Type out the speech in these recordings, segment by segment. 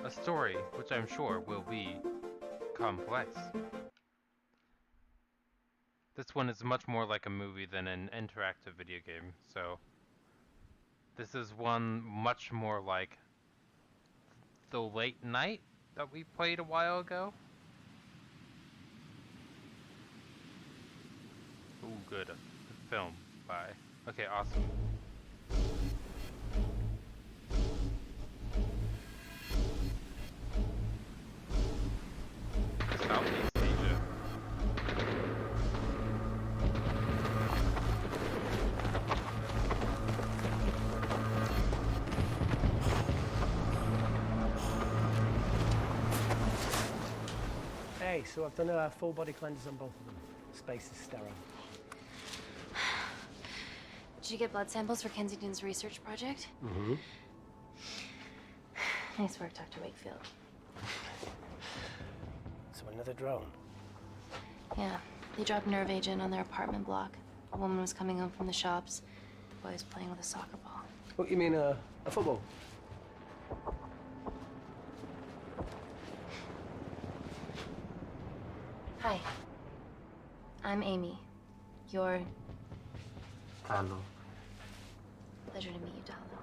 a story which I'm sure will be complex. This one is much more like a movie than an interactive video game, so this is one much more like The Late Night that we played a while ago. Ooh, good. A film by. Okay, awesome. Southeast Asia. Hey, so I've done a full body cleanse on both of them. Space is sterile. Did you get blood samples for Kensington's research project? Mm-hmm. Nice work, Dr. Wakefield. So another drone. Yeah, they dropped nerve agent on their apartment block. A woman was coming home from the shops. The boy was playing with a soccer ball. What, you mean a football? Hi. I'm Amy. You're... Hello. Pleasure to meet you, Talo.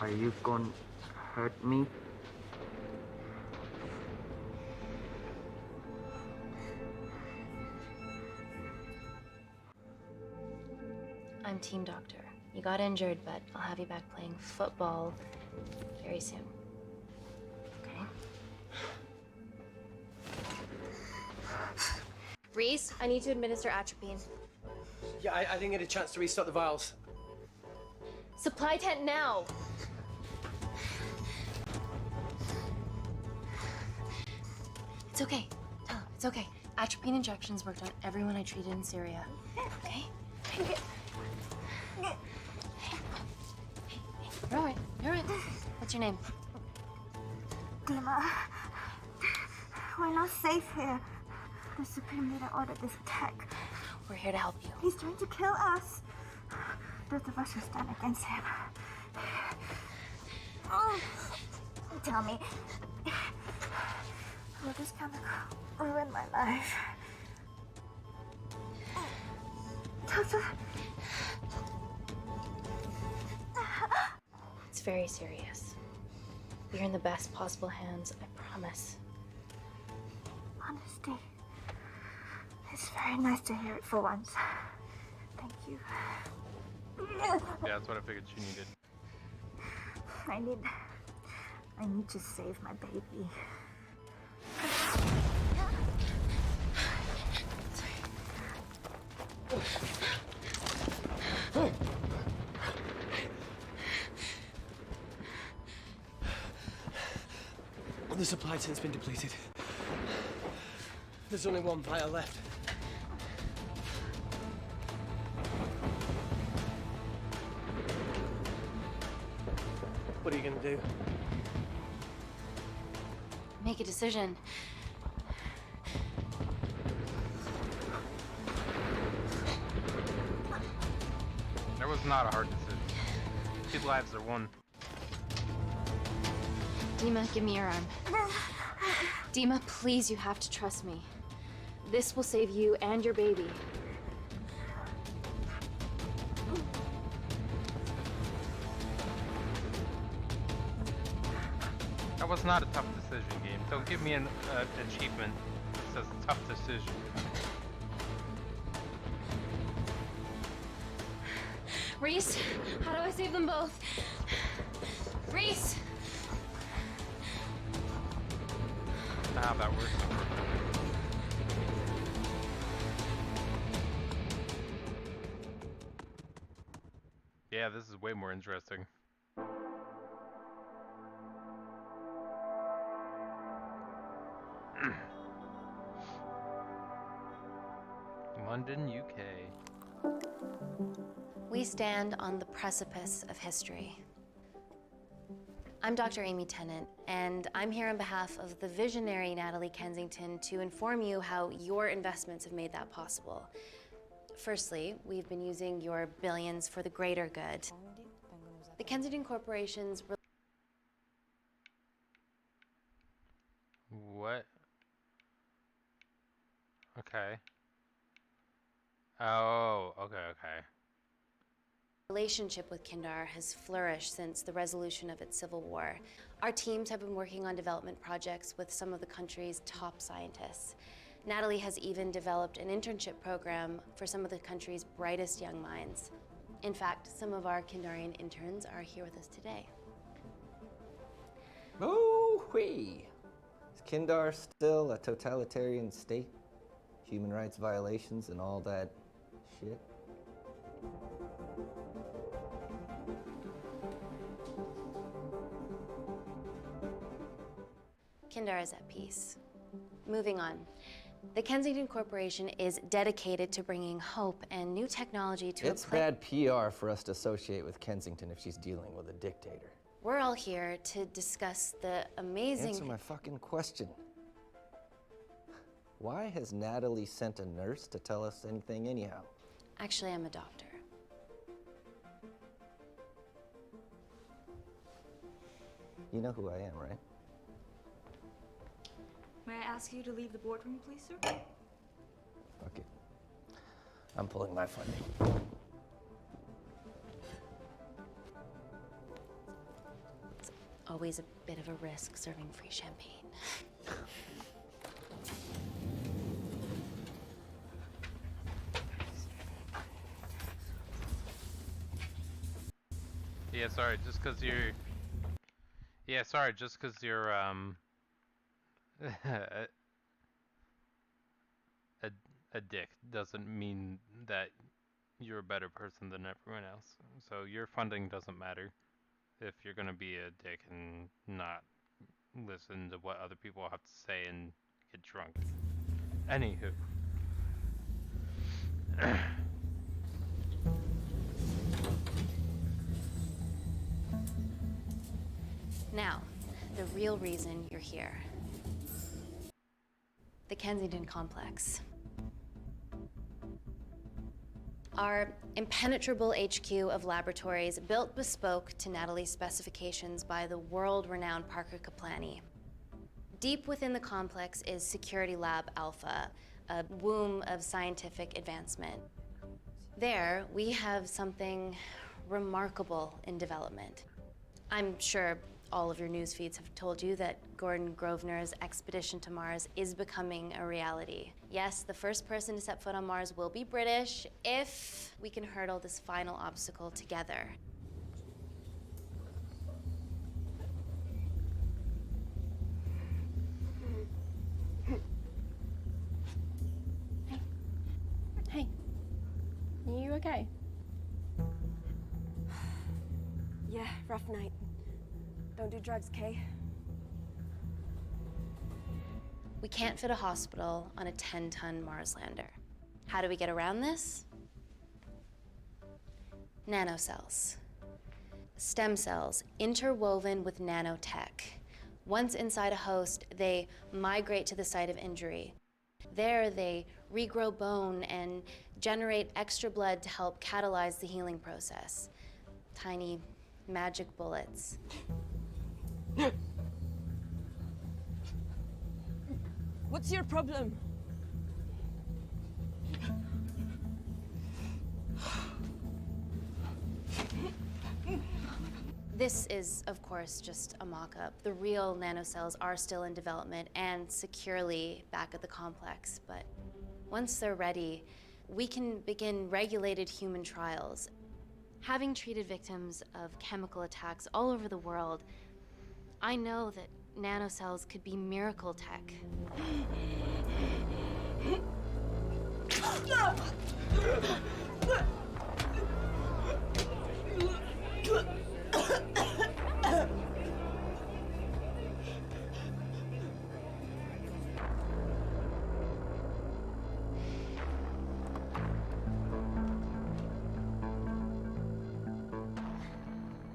Are you gonna hurt me? I'm team doctor. You got injured, but I'll have you back playing football very soon. Okay? Reese, I need to administer atropine. Yeah, I didn't get a chance to restock the vials. Supply tent now! It's okay. Tell him, it's okay. Atropine injections worked on everyone I treated in Syria. Okay? You're all right. You're all right. What's your name? Dima, we're not safe here. The Supreme Leader ordered this attack. We're here to help you. He's trying to kill us. Both of us should stand against him. Oh, tell me, will this chemical ruin my life? Doctor. It's very serious. You're in the best possible hands, I promise. Honesty. It's very nice to hear it for once. Thank you. Yeah, that's what I figured she needed. I need to save my baby. The supply tent's been depleted. There's only one vial left. What are you gonna do? Make a decision. That was not a hard decision. 2 lives are won. Dima, give me your arm. Dima, please, you have to trust me. This will save you and your baby. That was not a tough decision game. Don't give me an achievement that says tough decision. Reese, how do I save them both? Reese! How that works. Yeah, this is way more interesting. London, UK. We stand on the precipice of history. I'm Dr. Amy Tennant, and I'm here on behalf of the visionary Natalie Kensington to inform you how your investments have made that possible. Firstly, we've been using your billions for the greater good. The Kensington Corporation's What? Okay. Oh, okay. relationship with Kindar has flourished since the resolution of its civil war. Our teams have been working on development projects with some of the country's top scientists. Natalie has even developed an internship program for some of the country's brightest young minds. In fact, some of our Kindarian interns are here with us today. Oh-wee! Is Kindar still a totalitarian state? Human rights violations and all that shit? Kindar is at peace. Moving on. The Kensington Corporation is dedicated to bringing hope and new technology to It's bad PR for us to associate with Kensington if she's dealing with a dictator. We're all here to discuss the amazing... Answer my fucking question. Why has Natalie sent a nurse to tell us anything anyhow? Actually, I'm a doctor. You know who I am, right? May I ask you to leave the boardroom, please, sir? Okay. I'm pulling my funding. It's always a bit of a risk serving free champagne. Yeah, sorry, just because you're... Yeah, sorry, just because you're, a dick doesn't mean that you're a better person than everyone else. So your funding doesn't matter if you're gonna be a dick and not listen to what other people have to say and get drunk. Anywho. Now, the real reason you're here. The Kensington Complex. Our impenetrable HQ of laboratories built bespoke to Natalie's specifications by the world-renowned Parker Kaplany. Deep within the complex is Security Lab Alpha, a womb of scientific advancement. There, we have something remarkable in development. I'm sure all of your news feeds have told you that Gordon Grosvenor's expedition to Mars is becoming a reality. Yes, the first person to set foot on Mars will be British if we can hurdle this final obstacle together. Hey, are you okay? Yeah, rough night. Don't do drugs, Kay. We can't fit a hospital on a 10-ton Mars lander. How do we get around this? Nanocells. Stem cells interwoven with nanotech. Once inside a host, they migrate to the site of injury. There, they regrow bone and generate extra blood to help catalyze the healing process. Tiny magic bullets. What's your problem? This is, of course, just a mock-up. The real nanocells are still in development and securely back at the complex, but once they're ready, we can begin regulated human trials. Having treated victims of chemical attacks all over the world, I know that nanocells could be miracle tech.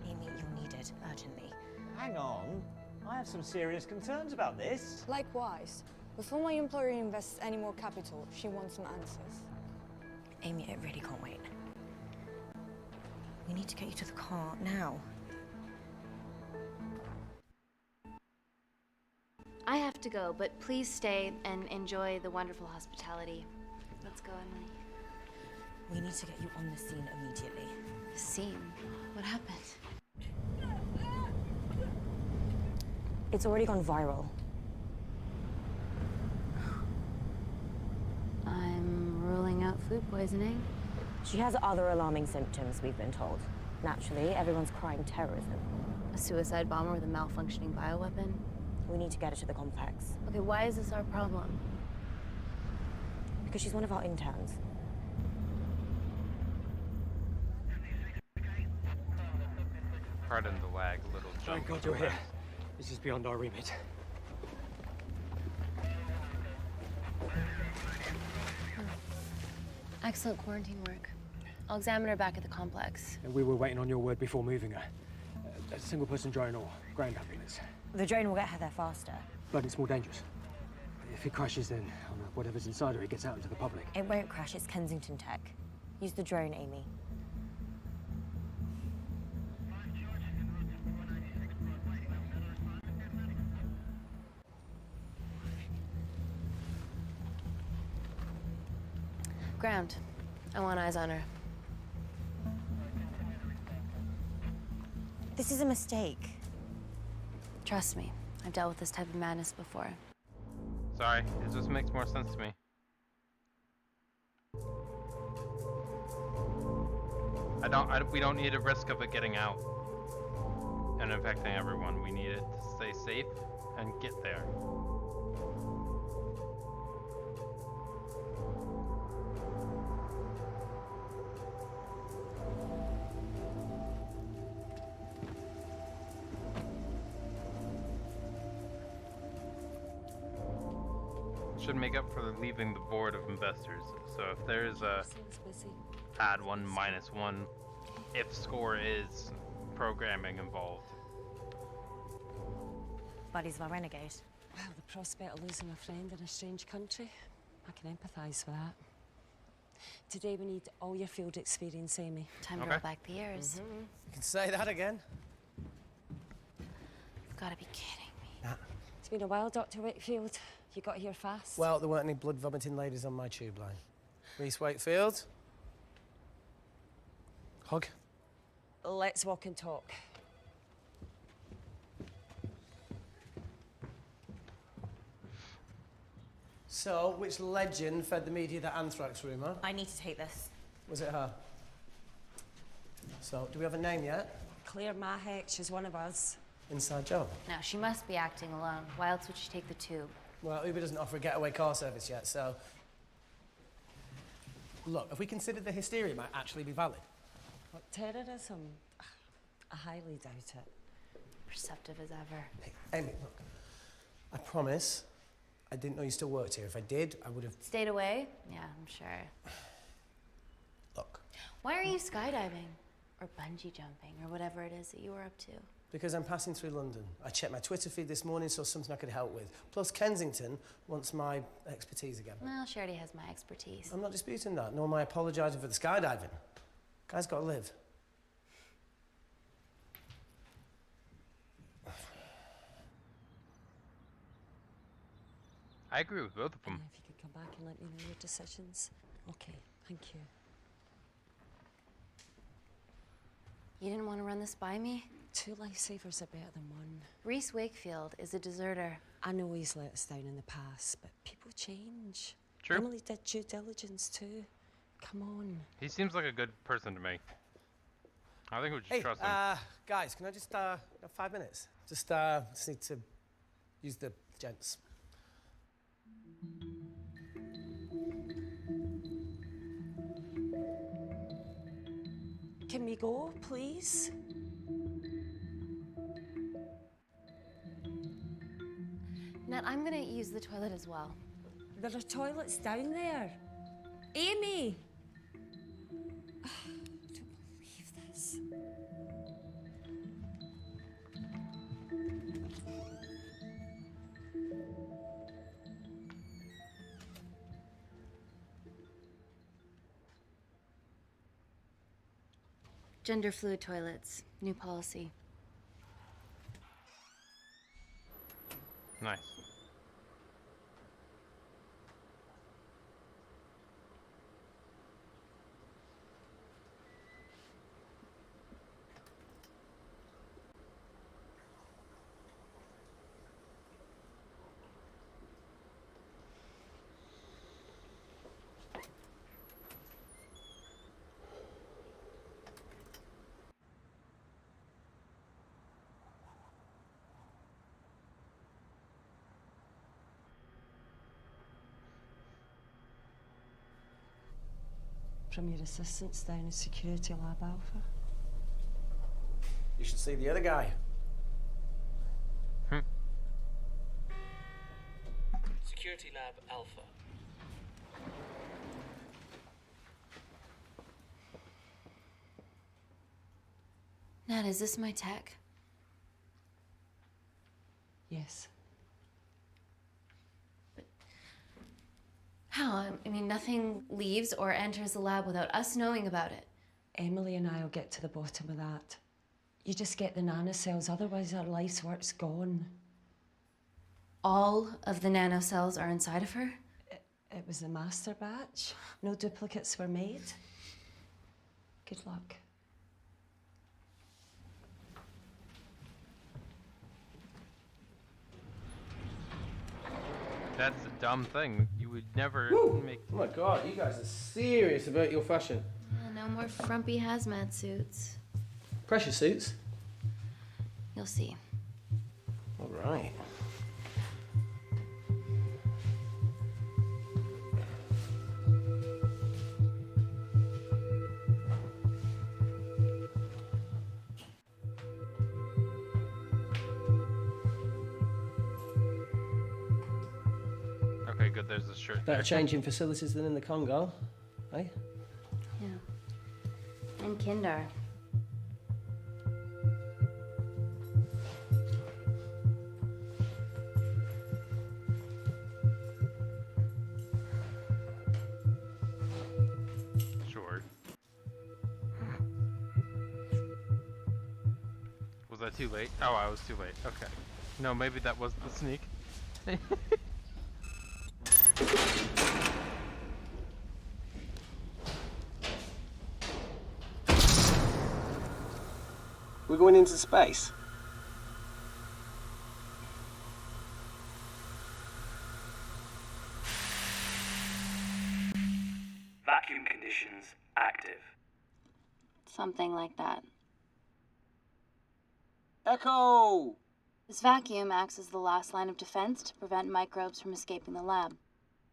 Amy, you'll need it urgently. Hang on. I have some serious concerns about this. Likewise. Before my employer invests any more capital, she wants some answers. Amy, it really can't wait. We need to get you to the car now. I have to go, but please stay and enjoy the wonderful hospitality. Let's go, Emily. We need to get you on the scene immediately. The scene? What happened? It's already gone viral. I'm ruling out food poisoning. She has other alarming symptoms, we've been told. Naturally, everyone's crying terrorism. A suicide bomber with a malfunctioning bioweapon? We need to get her to the complex. Okay, why is this our problem? Because she's one of our interns. Pardon the lag, a little jump. Thank God you're here. This is beyond our remit. Excellent quarantine work. I'll examine her back at the complex. And we were waiting on your word before moving her. A single-person drone or ground ambulance. The drone will get her there faster. But it's more dangerous. If it crashes, then whatever's inside her, it gets out into the public. It won't crash, it's Kensington tech. Use the drone, Amy. Ground. I want eyes on her. This is a mistake. Trust me, I've dealt with this type of madness before. Sorry, it just makes more sense to me. We don't need a risk of it getting out and infecting everyone. We need it to stay safe and get there. Should make up for leaving the board of investors. So if there is a add 1 minus 1 if score is programming involved. Buddies of a renegade. Well, the prospect of losing a friend in a strange country, I can empathise with that. Today we need all your field experience, Amy. Time to roll back the years. You can say that again. You've got to be kidding me. Nah. It's been a while, Dr. Wakefield. You got here fast. Well, there weren't any blood vomiting ladies on my tube line. Reese Wakefield. Hug. Let's walk and talk. So, which legend fed the media that anthrax rumour? I need to take this. Was it her? So, do we have a name yet? Claire Mahek, she's one of us. Inside job. No, she must be acting alone. Why else would she take the tube? Well, Uber doesn't offer a getaway car service yet, so... Look, if we consider the hysteria might actually be valid. What, terrorism? I highly doubt it. Perceptive as ever. Hey, Amy, look. I promise I didn't know you still worked here. If I did, I would have... Stayed away? Yeah, I'm sure. Look. Why are you skydiving? Or bungee jumping, or whatever it is that you were up to? Because I'm passing through London. I checked my Twitter feed this morning, saw something I could help with. Plus, Kensington wants my expertise again. Well, she already has my expertise. I'm not disputing that, nor am I apologising for the skydiving. Guy's got to live. I agree with both of them. If you could come back and let me know your decisions. Okay, thank you. You didn't want to run this by me? 2 lifesavers are better than 1. Reese Wakefield is a deserter. I know he's let us down in the past, but people change. True. Emily did due diligence too. Come on. He seems like a good person to me. I think we should trust him. Guys, can I just, 5 minutes? Just need to use the gents. Can we go, please? Nat, I'm gonna use the toilet as well. There are toilets down there. Amy! I don't believe this. Gender fluid toilets, new policy. Nice. from your assistants down in Security Lab Alpha. You should see the other guy. Security Lab Alpha. Nat, is this my tech? Yes. How? I mean, nothing leaves or enters the lab without us knowing about it. Emily and I will get to the bottom of that. You just get the nanocells, otherwise our life's work's gone. All of the nanocells are inside of her? It was the master batch. No duplicates were made. Good luck. That's a dumb thing. You would never make. Oh my god, you guys are serious about your fashion. No more frumpy hazmat suits. Pressure suits? You'll see. All right. Okay, good. There's a shirt. Better changing facilities than in the Congo, eh? Yeah. And Kindar. Sure. Was I too late? Oh, I was too late. Okay. No, maybe that was the sneak. We're going into space. Vacuum conditions active. Something like that. Echo! This vacuum acts as the last line of defense to prevent microbes from escaping the lab.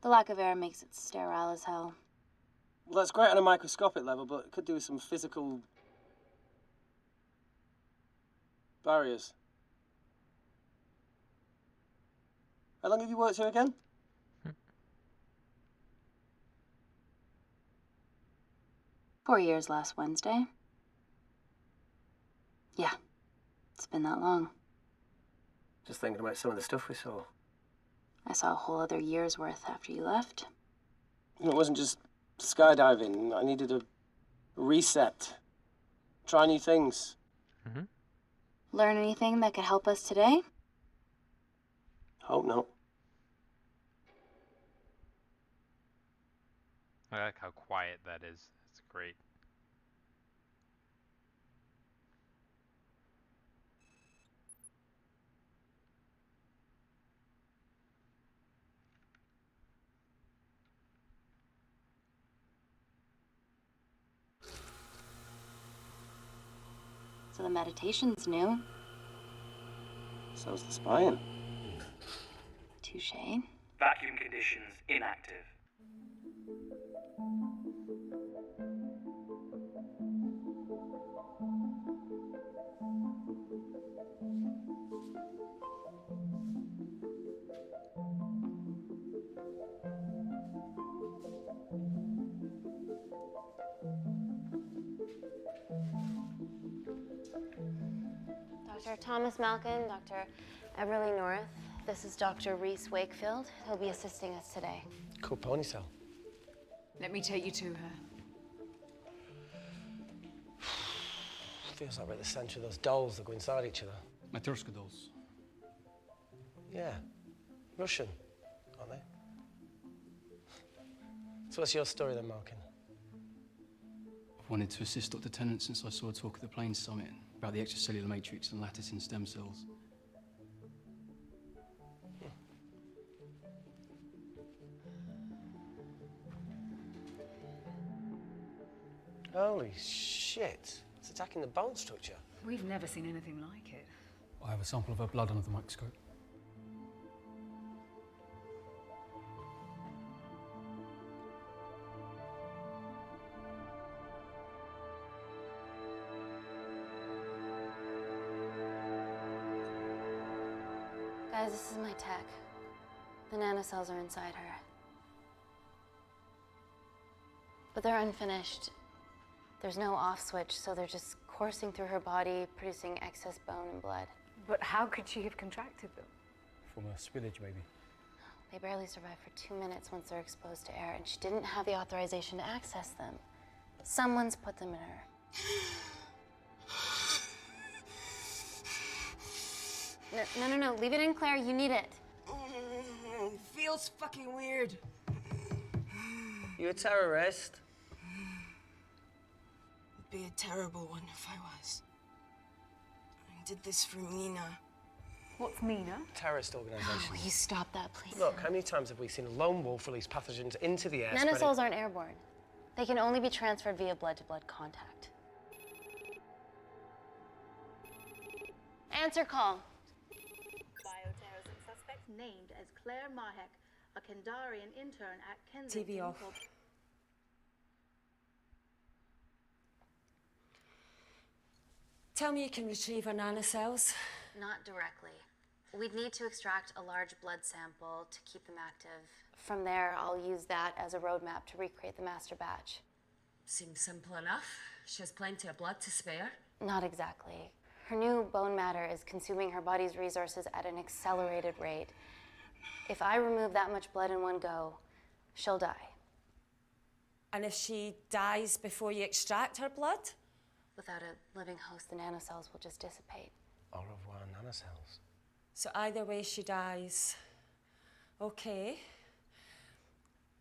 The lack of air makes it sterile as hell. Well, that's great on a microscopic level, but it could do with some physical barriers. How long have you worked here again? 4 years last Wednesday. Yeah, it's been that long. Just thinking about some of the stuff we saw. I saw a whole other year's worth after you left. You know, it wasn't just skydiving. I needed a reset. Try new things. Learn anything that could help us today? Hope not. I like how quiet that is. It's great. So the meditation's new. So's the spying. Touché. Vacuum conditions inactive. Dr. Thomas Malkin, Dr. Everly North. This is Dr. Reese Wakefield. He'll be assisting us today. Cool ponytail. Let me take you to her. Feels like we're at the centre of those dolls that go inside each other. Matryoshka dolls. Yeah. Russian, aren't they? So what's your story then, Malkin? I've wanted to assist Dr. Tennant since I saw a talk at the Plains Summit about the extracellular matrix and lattice in stem cells. Holy shit. It's attacking the bone structure. We've never seen anything like it. I have a sample of her blood under the microscope. Guys, this is my tech. The nanocells are inside her. But they're unfinished. There's no off switch, so they're just coursing through her body, producing excess bone and blood. But how could she have contracted them? From a spillage, maybe. They barely survive for 2 minutes once they're exposed to air, and she didn't have the authorization to access them. Someone's put them in her. No, leave it in, Claire. You need it. Feels fucking weird. You a terrorist? It'd be a terrible one if I was. I did this for Mina. What's Mina? Terrorist organisation. Will you stop that, please? Look, how many times have we seen a lone wolf release pathogens into the air? Nanocells aren't airborne. They can only be transferred via blood-to-blood contact. Answer call. Bioterrorism suspect named as Claire Mahek, a Kandarian intern at Kensington. TV off. Tell me you can retrieve her nanocells. Not directly. We'd need to extract a large blood sample to keep them active. From there, I'll use that as a roadmap to recreate the master batch. Seems simple enough. She has plenty of blood to spare. Not exactly. Her new bone matter is consuming her body's resources at an accelerated rate. If I remove that much blood in one go, she'll die. And if she dies before you extract her blood? Without a living host, the nanocells will just dissipate. Au revoir, nanocells. So either way, she dies. Okay.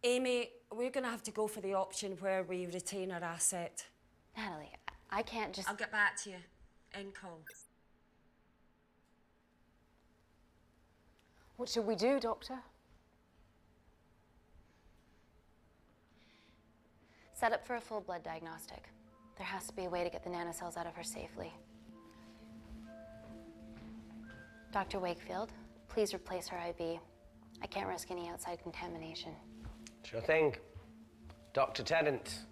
Amy, we're gonna have to go for the option where we retain our asset. Natalie, I can't just... I'll get back to you. End call. What should we do, Doctor? Set up for a full blood diagnostic. There has to be a way to get the nanocells out of her safely. Dr. Wakefield, please replace her IV. I can't risk any outside contamination. Sure thing. Dr. Tennant.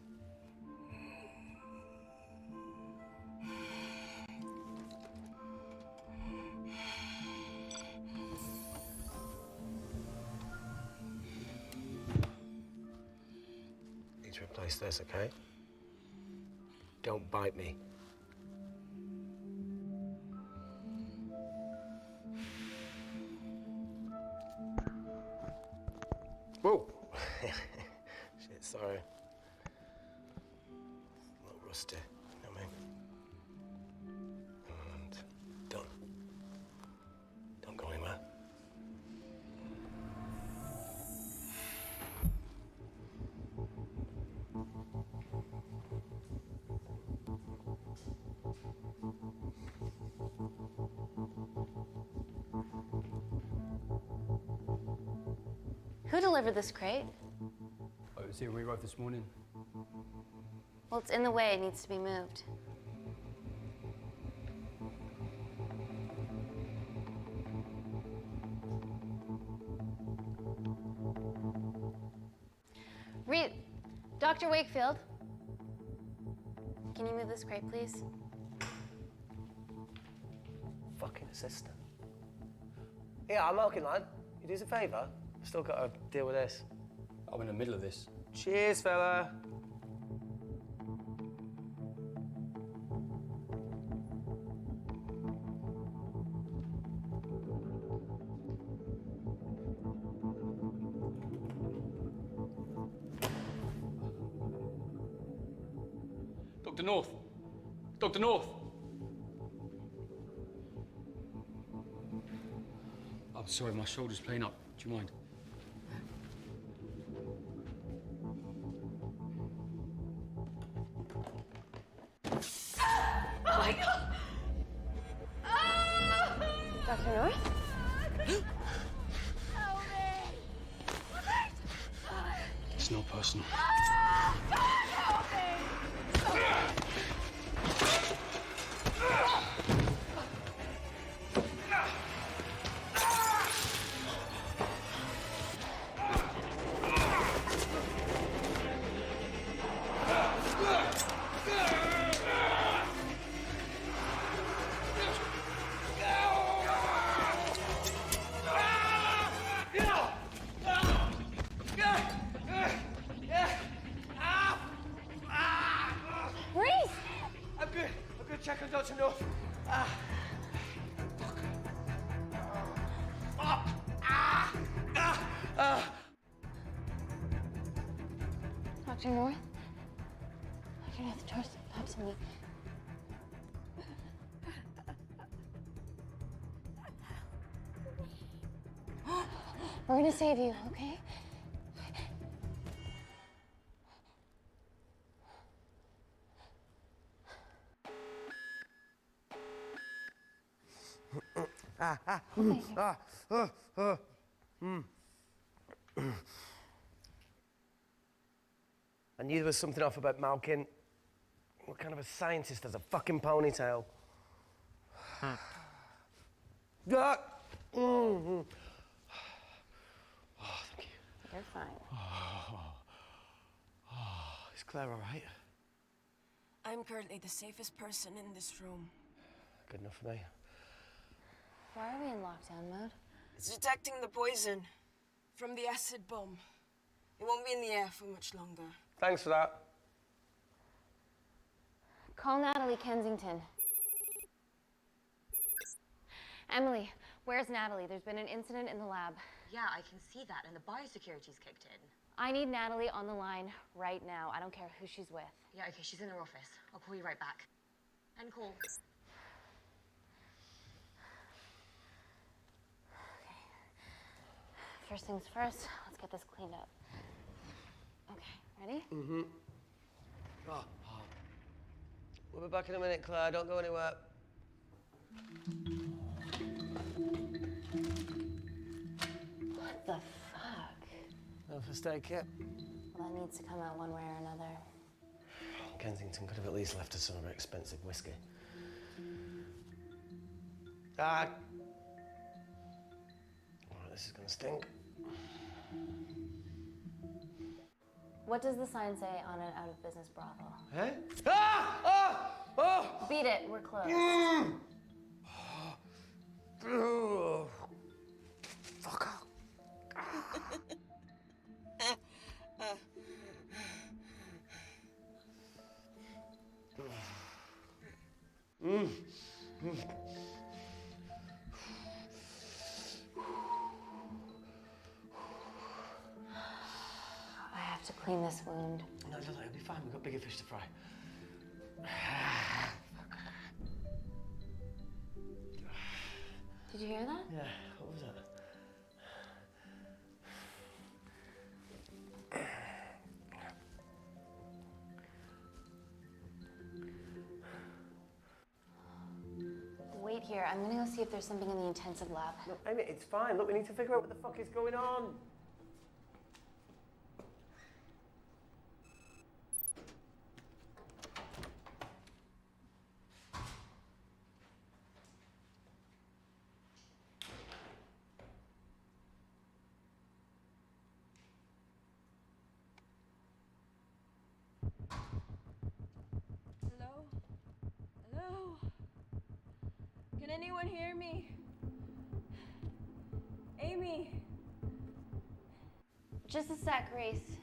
Need to replace this, okay? Don't bite me. Whoa! Shit, sorry. A little rusty, you know what I mean? And done. Don't go anywhere. Who delivered this crate? Oh, it was here when we arrived this morning. Well, it's in the way. It needs to be moved. Dr. Wakefield, can you move this crate, please? Fucking assistant. Yeah, I'm okay, lad. You do us a favour? I've still got to deal with this. I'm in the middle of this. Cheers, fella. Dr. North! Dr. North! I'm sorry, my shoulder's playing up. Do you mind? Dr. North? It's not personal. gonna check on Dr. North. Fuck. Fuck. Dr. North? Dr. North, talk to me. We're gonna save you, okay? I knew there was something off about Malkin. What kind of a scientist has a fucking ponytail? Ah! Oh, thank you. You're fine. Is Claire all right? I'm currently the safest person in this room. Good enough for me. Why are we in lockdown mode? It's detecting the poison from the acid bomb. It won't be in the air for much longer. Thanks for that. Call Natalie Kensington. Emily, where's Natalie? There's been an incident in the lab. Yeah, I can see that, and the biosecurity's kicked in. I need Natalie on the line right now. I don't care who she's with. Yeah, okay, she's in her office. I'll call you right back. End call. Okay. First things first, let's get this cleaned up. Okay, ready? Mm-hmm. Oh. We'll be back in a minute, Claire. Don't go anywhere. What the fuck? No first aid kit. Well, that needs to come out one way or another. Kensington could have at least left us some of her expensive whiskey. Ah! Alright, this is gonna stink. What does the sign say on an out-of-business brothel? Hey? Ah! Ah! Oh! Beat it, we're closed. Oh. Fuck off. I have to clean this wound. No, it'll be fine. We've got bigger fish to fry. Did you hear that? Yeah, what was that? Wait here. I'm gonna go see if there's something in the intensive lab. No, Amy, it's fine. Look, we need to figure out what the fuck is going on. Hello? Hello? Can anyone hear me? Amy? Just a sec, Grace.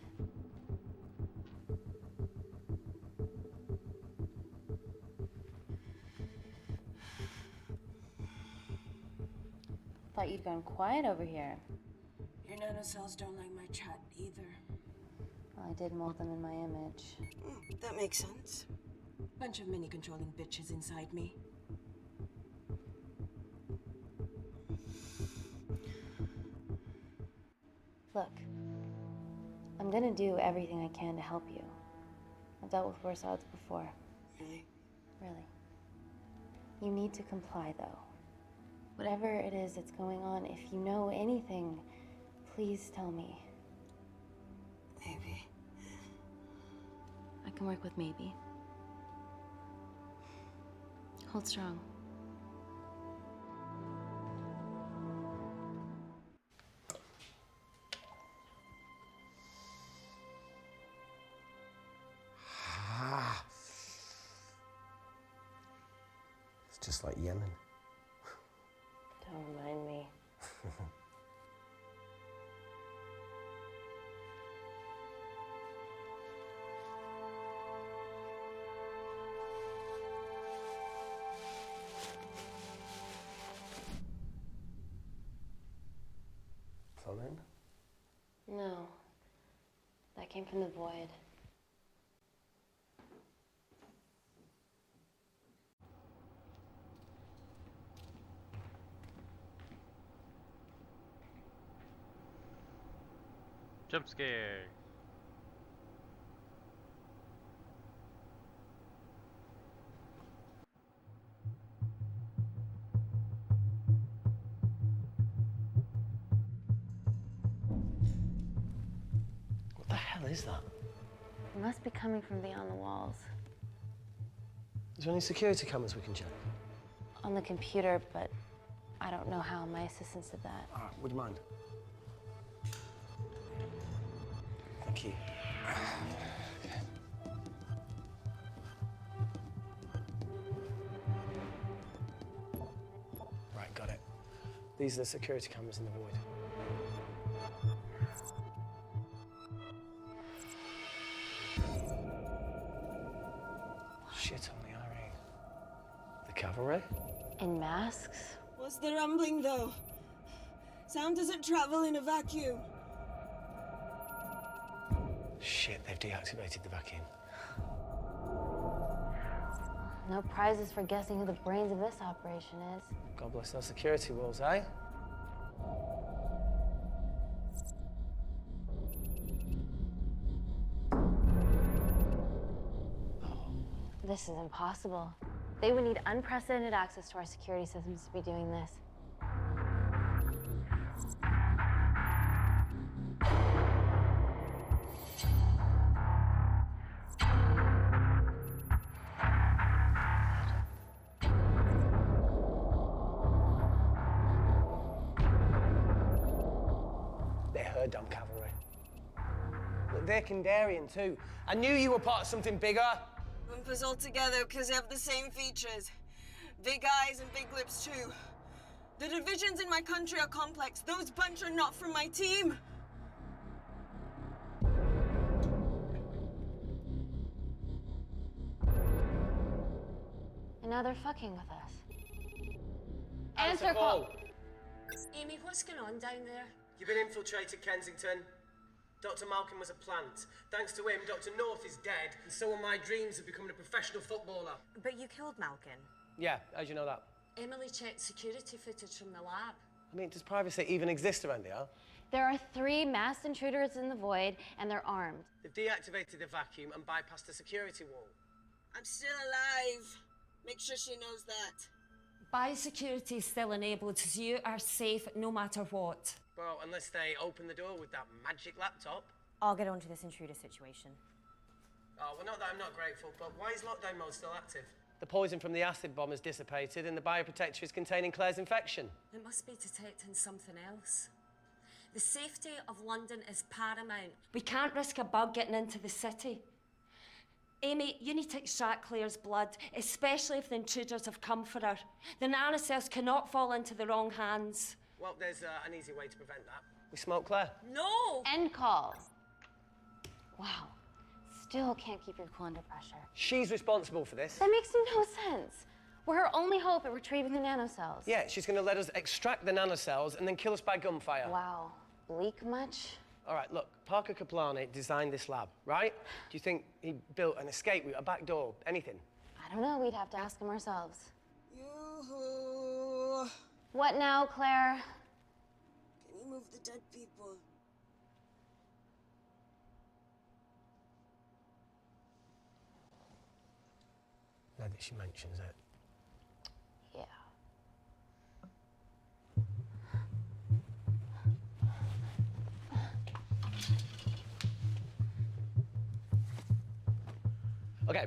Thought you'd gone quiet over here. Your nanocells don't like my chat either. Well, I did mold them in my image. That makes sense. Bunch of mini-controlling bitches inside me. Look, I'm gonna do everything I can to help you. I've dealt with worse odds before. Really? Really. You need to comply, though. Whatever it is that's going on, if you know anything, please tell me. Maybe. I can work with maybe. Hold strong. It's just like Yemen. Don't remind me. then? No. That came from the void. Jump scare. What the hell is that? It must be coming from beyond the walls. Is there any security cameras we can check? On the computer, but I don't know how. My assistants did that. All right, would you mind? Thank you. Right, got it. These are the security cameras in the void. Shit on the RE. The cavalry? In masks? What's the rumbling, though? Sound doesn't travel in a vacuum. Shit, they've deactivated the vacuum. No prizes for guessing who the brains of this operation is. God bless those security walls, eh? This is impossible. They would need unprecedented access to our security systems to be doing this. They're her damn cavalry. Look, they're Kandarian too. I knew you were part of something bigger. Lumpers all together because they have the same features. Big eyes and big lips too. The divisions in my country are complex. Those bunch are not from my team. And now they're fucking with us. Answer call! Amy, what's going on down there? You've been infiltrated, Kensington. Dr. Malkin was a plant. Thanks to him, Dr. North is dead, and so are my dreams of becoming a professional footballer. But you killed Malkin. Yeah, how'd you know that? Emily checked security footage from the lab. I mean, does privacy even exist around here? There are 3 masked intruders in the void, and they're armed. They've deactivated the vacuum and bypassed the security wall. I'm still alive. Make sure she knows that. Biosecurity is still enabled, so you are safe no matter what. Well, unless they open the door with that magic laptop. I'll get onto this intruder situation. Oh, well, not that I'm not grateful, but why is lockdown mode still active? The poison from the acid bomb has dissipated and the bioprotector is containing Claire's infection. It must be detecting something else. The safety of London is paramount. We can't risk a bug getting into the city. Amy, you need to extract Claire's blood, especially if the intruders have come for her. The nanocells cannot fall into the wrong hands. Well, there's an easy way to prevent that. We smoke Claire. No! End call. Wow. Still can't keep your cool under pressure. She's responsible for this. That makes no sense. We're her only hope at retrieving the nanocells. Yeah, she's going to let us extract the nanocells and then kill us by gunfire. Wow. Bleak much? All right, look, Parker Kaplani designed this lab, right? Do you think he built an escape route, a back door, anything? I don't know. We'd have to ask him ourselves. Yoo-hoo. What now, Claire? Can you move the dead people? Now that she mentions it. Yeah. Okay.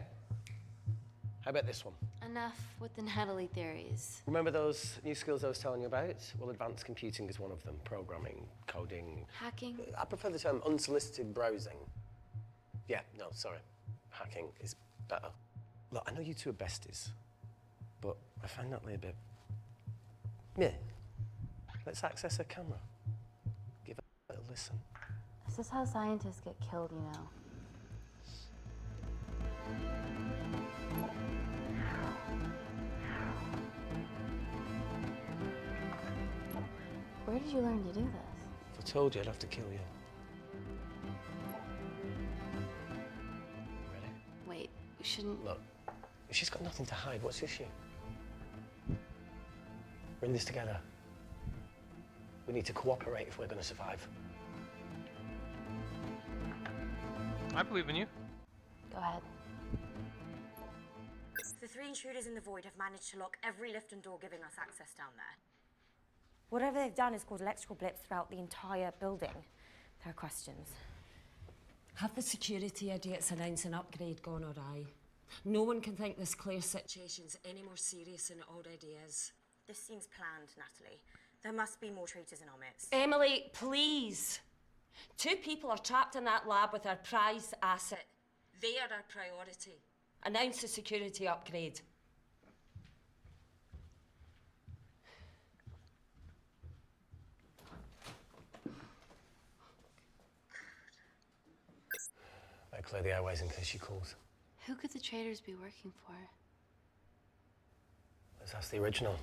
How about this one? Enough with the Natalie theories. Remember those new skills I was telling you about? Well, advanced computing is one of them. Programming, coding. Hacking? I prefer the term unsolicited browsing. Yeah, no, sorry. Hacking is better. Look, I know you two are besties, but I find Natalie a bit... meh. Let's access her camera. Give her a listen. This is how scientists get killed, you know. Where did you learn to do this? I told you I'd have to kill you. Ready? Wait, we shouldn't... Look, she's got nothing to hide. What's the issue? We're in this together. We need to cooperate if we're going to survive. I believe in you. Go ahead. The 3 intruders in the void have managed to lock every lift and door giving us access down there. Whatever they've done has caused electrical blips throughout the entire building. There are questions. Have the security idiots announce an upgrade gone awry? No one can think this Claire situation's any more serious than it already is. This seems planned, Natalie. There must be more traitors in our midst. Emily, please! 2 people are trapped in that lab with our prized asset. They are our priority. Announce the security upgrade. Better clear the airways in case she calls. Who could the traitors be working for? Let's ask the original.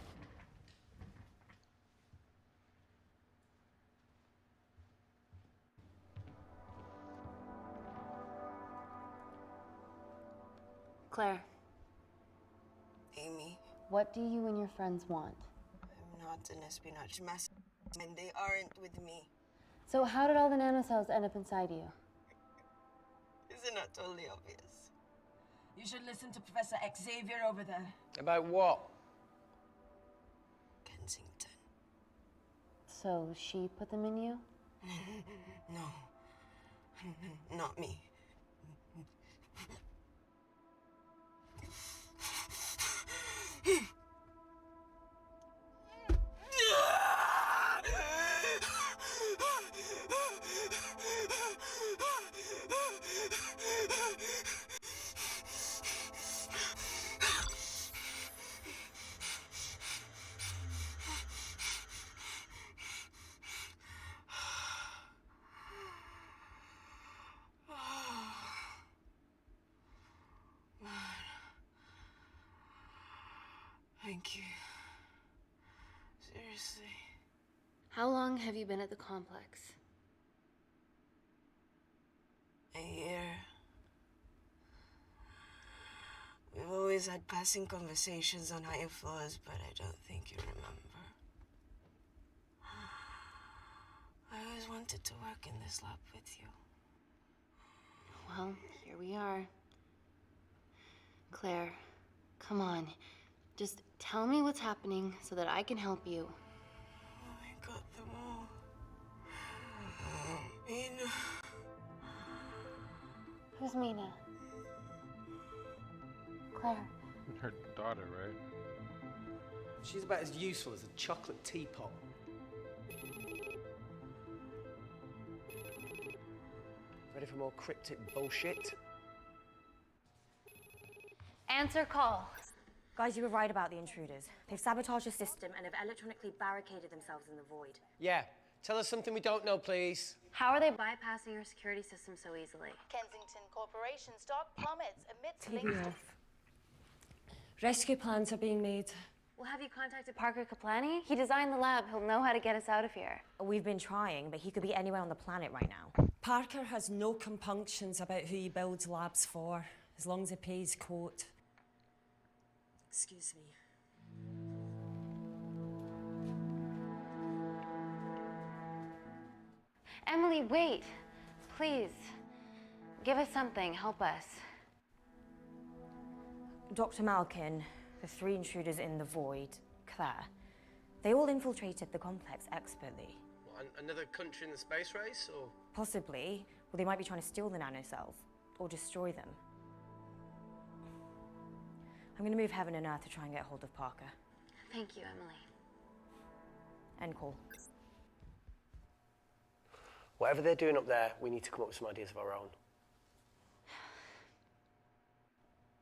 Claire, Amy, what do you and your friends want? I'm not an espionage master, and they aren't with me. So how did all the nanocells end up inside you? Is it not totally obvious? You should listen to Professor Xavier over there. About what? Kensington. So she put them in you? No. Not me. Thank you. Seriously. How long have you been at the complex? A year. We've always had passing conversations on higher floors, but I don't think you remember. I always wanted to work in this lab with you. Well, here we are. Claire, come on. Just tell me what's happening so that I can help you. I got them all. Mina. Who's Mina? Claire. Her daughter, right? She's about as useful as a chocolate teapot. Ready for more cryptic bullshit? Answer call. Guys, you were right about the intruders. They've sabotaged the system And have electronically barricaded themselves in the void. Yeah. Tell us something we don't know, please. How are they bypassing your security system so easily? Kensington Corporation's stock plummets amidst TV links. off. Rescue plans are being made. Well, have you contacted Parker Kaplani? He designed the lab. He'll know how to get us out of here. We've been trying, but he could be anywhere on the planet right now. Parker has no compunctions about who he builds labs for, as long as he pays quote. Excuse me. Emily, wait. Please. Give us something. Help us. Dr. Malkin, the 3 intruders in the void, Claire, they all infiltrated the complex expertly. What, another country in the space race, or? Possibly, well, they might be trying to steal the nanocells or destroy them. I'm going to move heaven and earth to try and get hold of Parker. Thank you, Emily. End call. Whatever they're doing up there, we need to come up with some ideas of our own.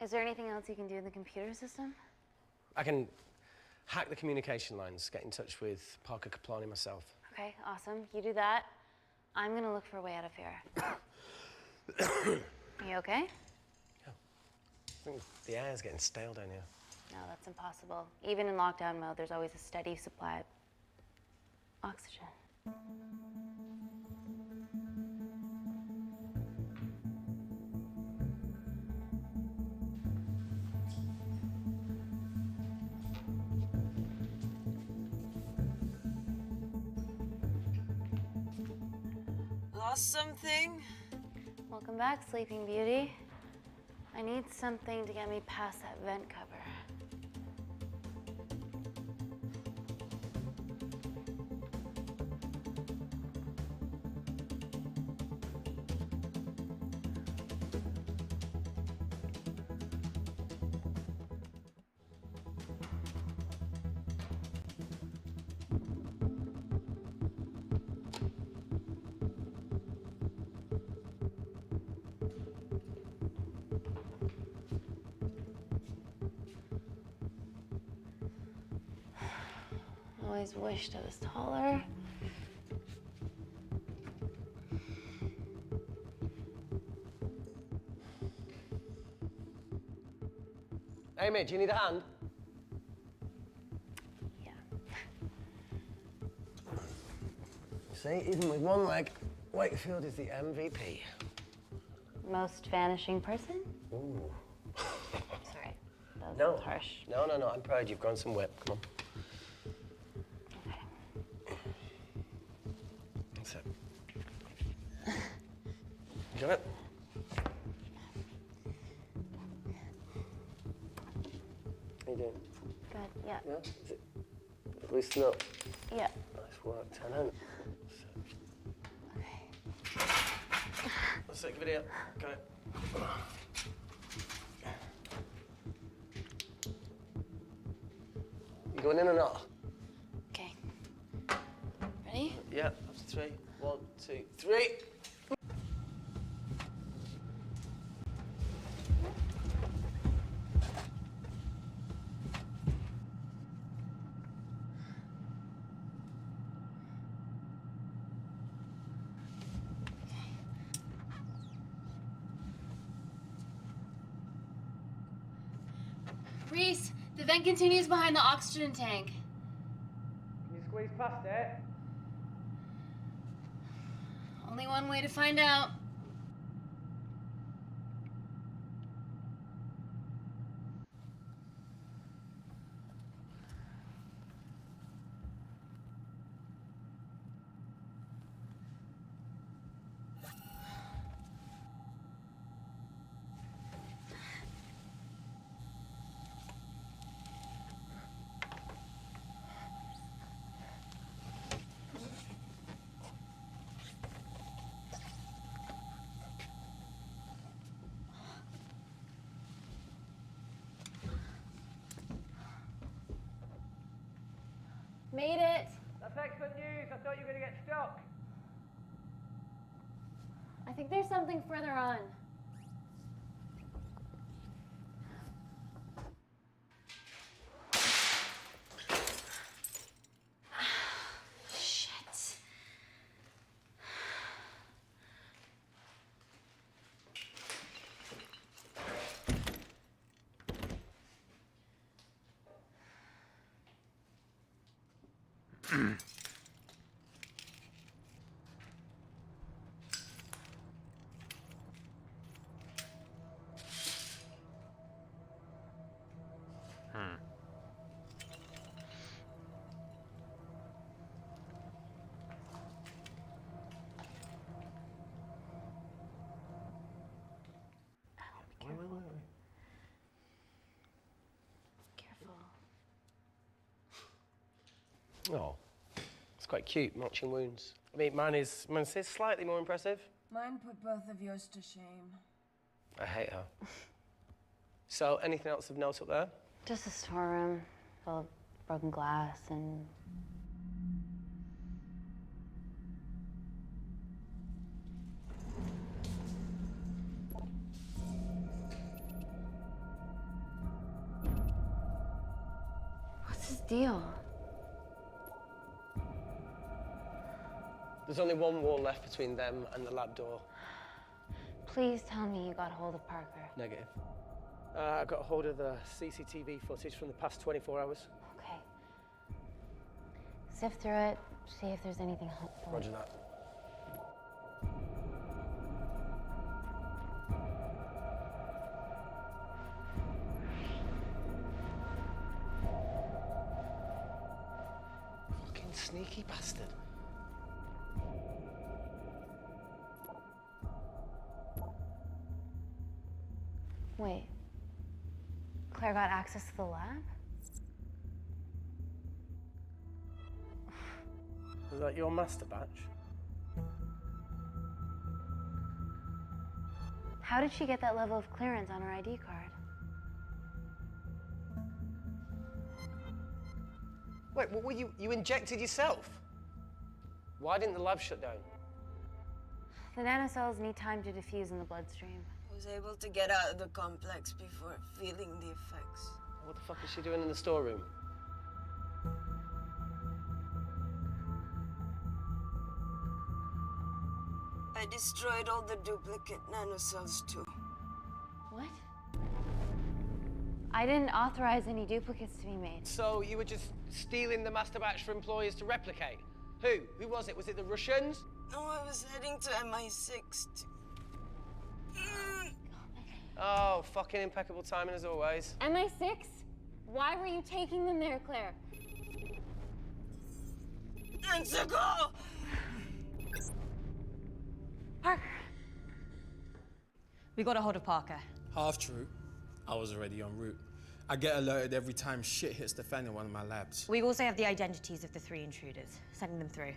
Is there anything else you can do in the computer system? I can hack the communication lines, get in touch with Parker Kaplani myself. Okay, awesome. You do that. I'm gonna look for a way out of here. You okay? Yeah. I think the air's getting stale down here. No, that's impossible. Even in lockdown mode, there's always a steady supply of oxygen. Lost something? Welcome back, Sleeping Beauty. I need something to get me past that vent cover. Always wished I was taller. Amy, do you need a hand? Yeah. See, even with one leg, Wakefield is the MVP. Most vanishing person? Ooh. Sorry, that No. was harsh. No, I'm proud you've grown some whip. Come on. That's it. You got it? How you doing? Good, yeah. Yeah? Is it loosen up? Yeah. Nice work, Tenant. Let's take a video. Got it. You going in or not? Okay. Ready? Yeah, after 3. 1, 2, 3. Reese, the vent continues behind the oxygen tank. Can you squeeze past it? Only one way to find out. Made it. That's excellent news. I thought you were going to get stuck. I think there's something further on. Shit. Oh, it's quite cute, matching wounds. I mean, mine is slightly more impressive. Mine put both of yours to shame. I hate her. So, anything else of note up there? Just a storeroom full of broken glass and... What's his deal? There's only one wall left between them and the lab door. Please tell me you got hold of Parker. Negative. I got hold of the CCTV footage from the past 24 hours. Okay. Sift through it, see if there's anything helpful. Roger that. Fucking sneaky bastard. Wait. Claire got access to the lab? Was that your master batch? How did she get that level of clearance on her ID card? Wait, what were you injected yourself? Why didn't the lab shut down? The nanocells need time to diffuse in the bloodstream. I was able to get out of the complex before feeling the effects. What the fuck is she doing in the storeroom? I destroyed all the duplicate nanocells too. What? I didn't authorize any duplicates to be made. So you were just stealing the master batch for employers to replicate? Who? Who was it? Was it the Russians? No, I was heading to MI6 Oh, fucking impeccable timing as always. MI6? Why were you taking them there, Claire? Let's go! Parker. We got a hold of Parker. Half true. I was already en route. I get alerted every time shit hits the fan in one of my labs. We also have the identities of the 3 intruders. Sending them through.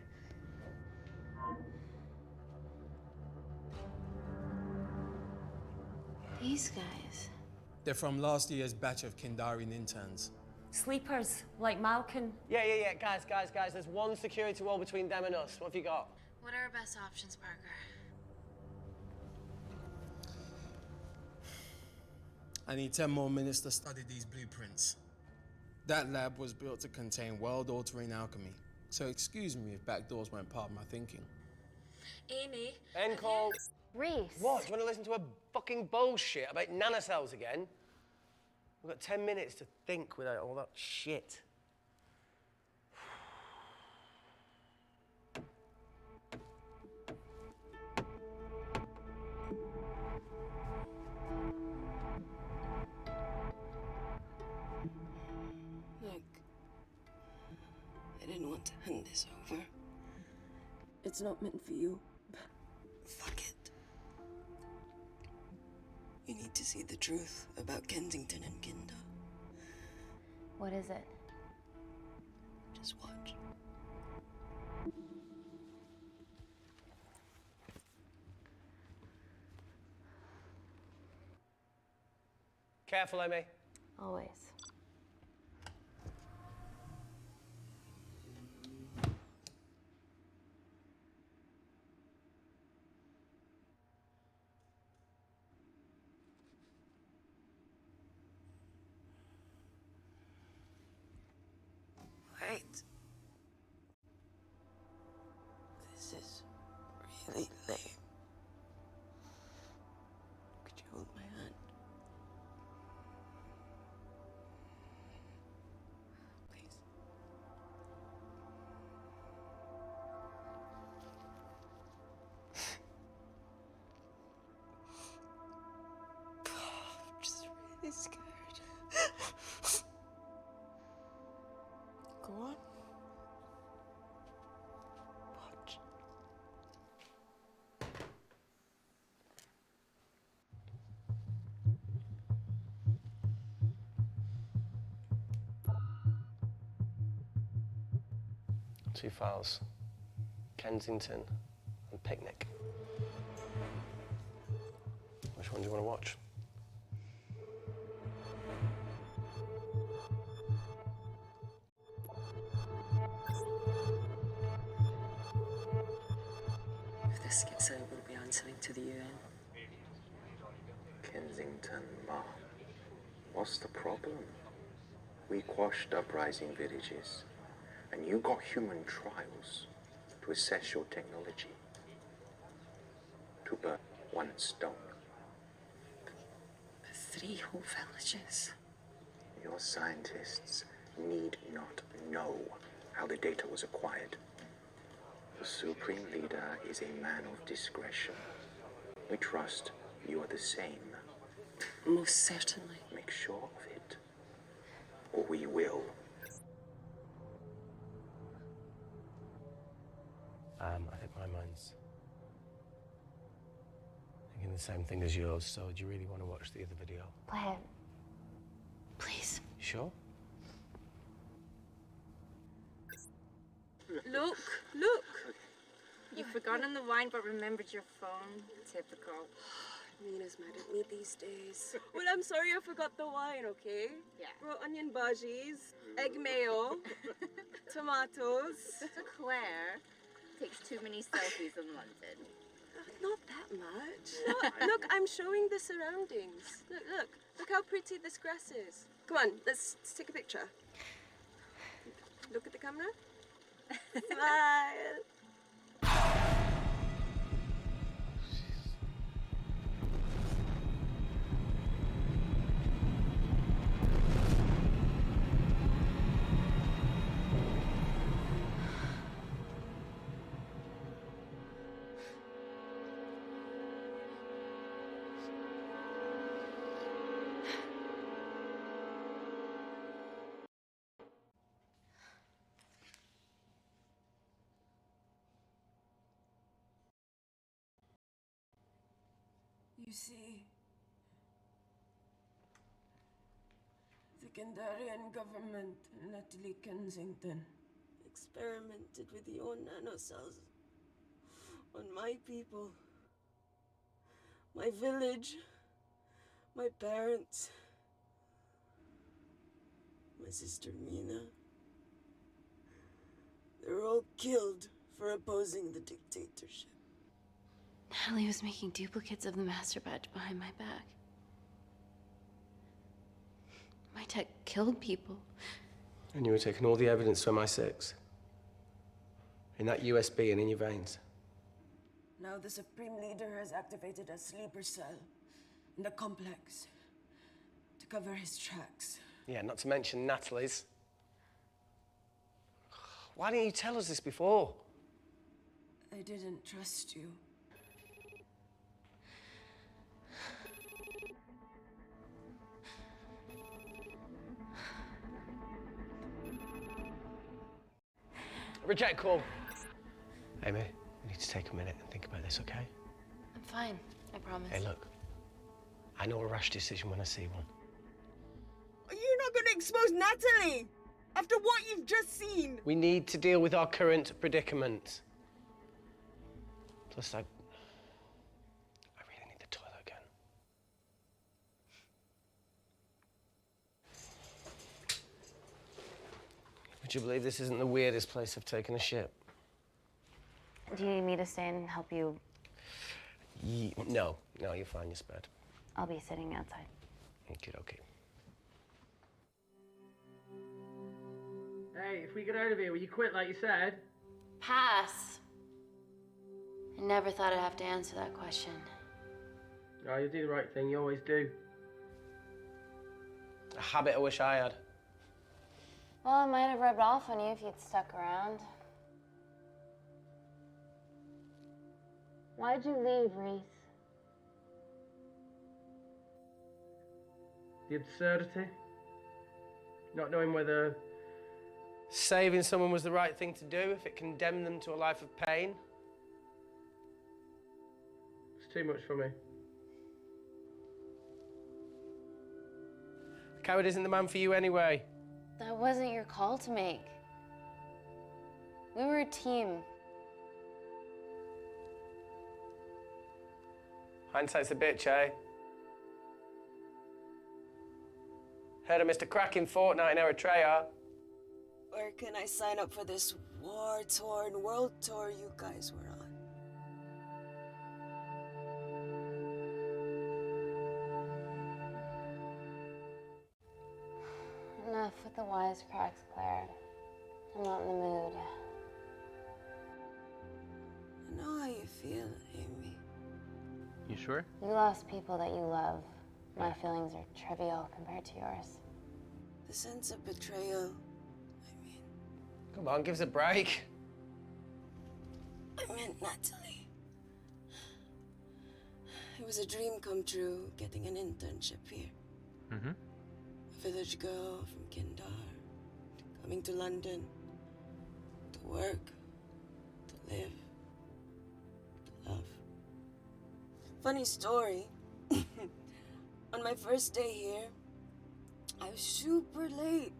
These guys. They're from last year's batch of Kindarian interns. Sleepers, like Malkin. Yeah. Guys. There's one security wall between them and us. What have you got? What are our best options, Parker? I need 10 more minutes to study these blueprints. That lab was built to contain world-altering alchemy. So excuse me if backdoors weren't part of my thinking. Amy. End call. Reese. What? Do you want to listen to a fucking bullshit about nanocells again? We've got 10 minutes to think without all that shit. Look, I didn't want to hand this over. It's not meant for you. Fuck it. You need to see the truth about Kensington and Kinder. What is it? Just watch. Careful, Amy. Always. Wait. This is really lame. Could you hold my hand? Please. I'm just really scared. Go on. Watch. Two files. Kensington and Picnic. Which one do you want to watch? If this gets out, we'll be answering to the UN. Kensington, Ma. What's the problem? We quashed uprising villages, and you got human trials to assess your technology. To burn one stone. 3 whole villages. Your scientists need not know how the data was acquired. The Supreme Leader is a man of discretion. We trust you are the same. Most certainly. Make sure of it, or we will. I think my mind's thinking saying the same thing as yours, so do you really want to watch the other video? Play it. Please. Sure? Look, look. You've forgotten the wine but remembered your phone. Typical. Mina's mad at me these days. Well, I'm sorry I forgot the wine, okay? Yeah. Raw onion bhajis, egg mayo, tomatoes. Claire takes too many selfies in London. Not that much. Look, I'm showing the surroundings. Look how pretty this grass is. Come on, let's take a picture. Look at the camera. Smile. You see, the Kandarian government and Natalie Kensington experimented with your nanocells on my people, my village, my parents, my sister Mina. They were all killed for opposing the dictatorship. Natalie was making duplicates of the master badge behind my back. My tech killed people. And you were taking all the evidence from MI6? In that USB and in your veins? Now the Supreme Leader has activated a sleeper cell in the complex to cover his tracks. Yeah, not to mention Natalie's. Why didn't you tell us this before? I didn't trust you. Reject call. Amy, we need to take a minute and think about this, okay? I'm fine, I promise. Hey, look. I know a rash decision when I see one. You're not going to expose Natalie after what you've just seen. We need to deal with our current predicament. Plus, I really need the toilet again. Would you believe this isn't the weirdest place I've taken a shit? Do you need me to stay and help you? No, you're fine, you're spared. I'll be sitting outside. Okay. Hey, if we get out of here, will you quit like you said? Pass. I never thought I'd have to answer that question. Oh, you do the right thing, you always do. A habit I wish I had. Well, it might have rubbed off on you if you'd stuck around. Why'd you leave, Reese? The absurdity. Not knowing whether... Saving someone was the right thing to do if it condemned them to a life of pain. It's too much for me. A coward isn't the man for you anyway. That wasn't your call to make. We were a team. Hindsight's a bitch, eh? Heard of Mr. Cracking Fortnite in Eritrea? Where can I sign up for this war-torn world tour you guys were on? Enough with the wisecracks, Claire. I'm not in the mood. I know how you feel, Amy. You sure? You lost people that you love. My feelings are trivial compared to yours. The sense of betrayal. Come on, give us a break. I meant Natalie. It was a dream come true, getting an internship here. Mm-hmm. A village girl from Kindar, coming to London, to work, to live, to love. Funny story. On my first day here, I was super late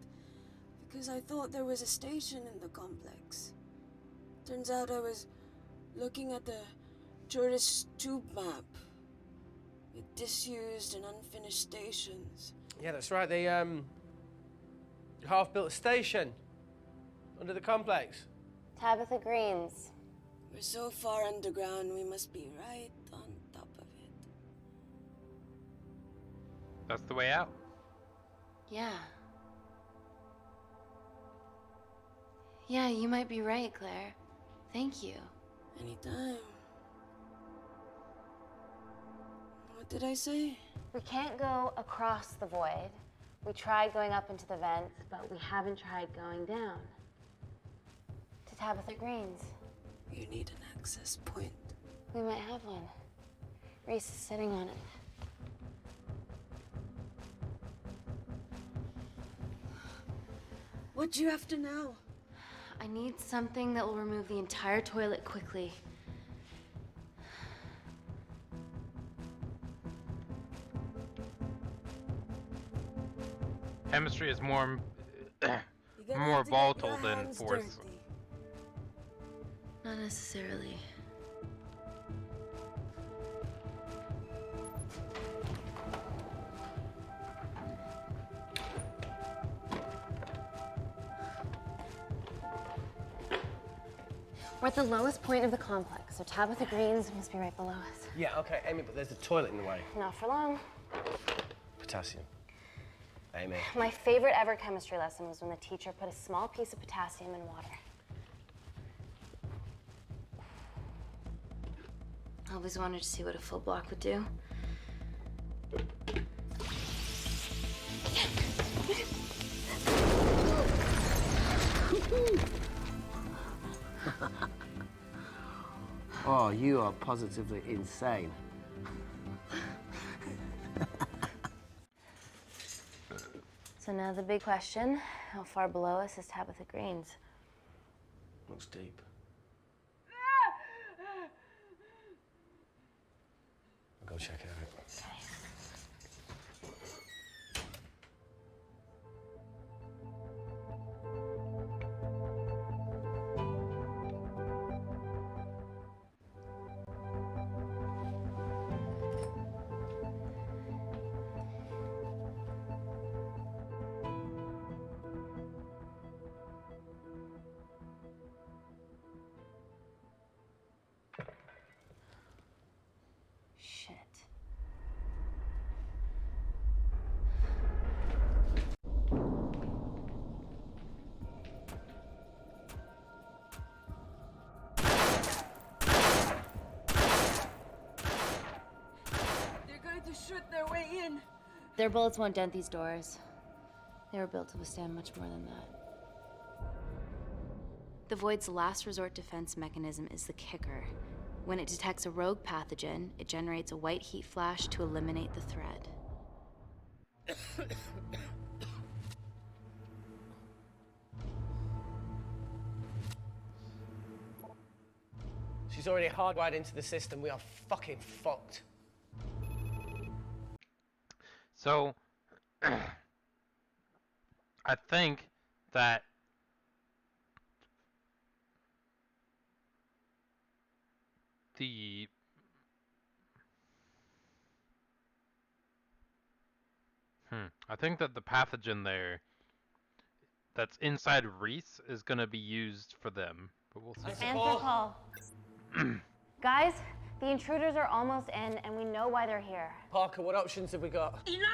because I thought there was a station in the complex. Turns out I was looking at the tourist tube map with disused and unfinished stations. Yeah, that's right. They half-built a station under the complex. Tabitha Greens. We're so far underground, we must be right on top of it. That's the way out. Yeah. Yeah, you might be right, Claire. Thank you. Anytime. What did I say? We can't go across the void. We tried going up into the vents, but we haven't tried going down. To Tabitha Greens. You need an access point. We might have one. Reese is sitting on it. What do you have to know? I need something that will remove the entire toilet quickly. Chemistry is more more volatile than force. Not necessarily. We're at the lowest point of the complex, so Tabitha Greens must be right below us. Yeah, okay, Amy, but there's a toilet in the way. Not for long. Potassium. Amy. My favorite ever chemistry lesson was when the teacher put a small piece of potassium in water. I always wanted to see what a full block would do. Oh, you are positively insane. So now the big question, how far below us is Tabitha Greens? Looks deep. I'll go check it out. Shit. They're going to shoot their way in. Their bullets won't dent these doors. They were built to withstand much more than that. The Void's last resort defense mechanism is the kicker. When it detects a rogue pathogen, it generates a white heat flash to eliminate the threat. She's already hardwired into the system. We are fucking fucked. So, I think that I think that the pathogen there that's inside Reese is gonna be used for them, but we'll see. Answer call. Guys, the intruders are almost in, and we know why they're here. Parker, what options have we got? Enough!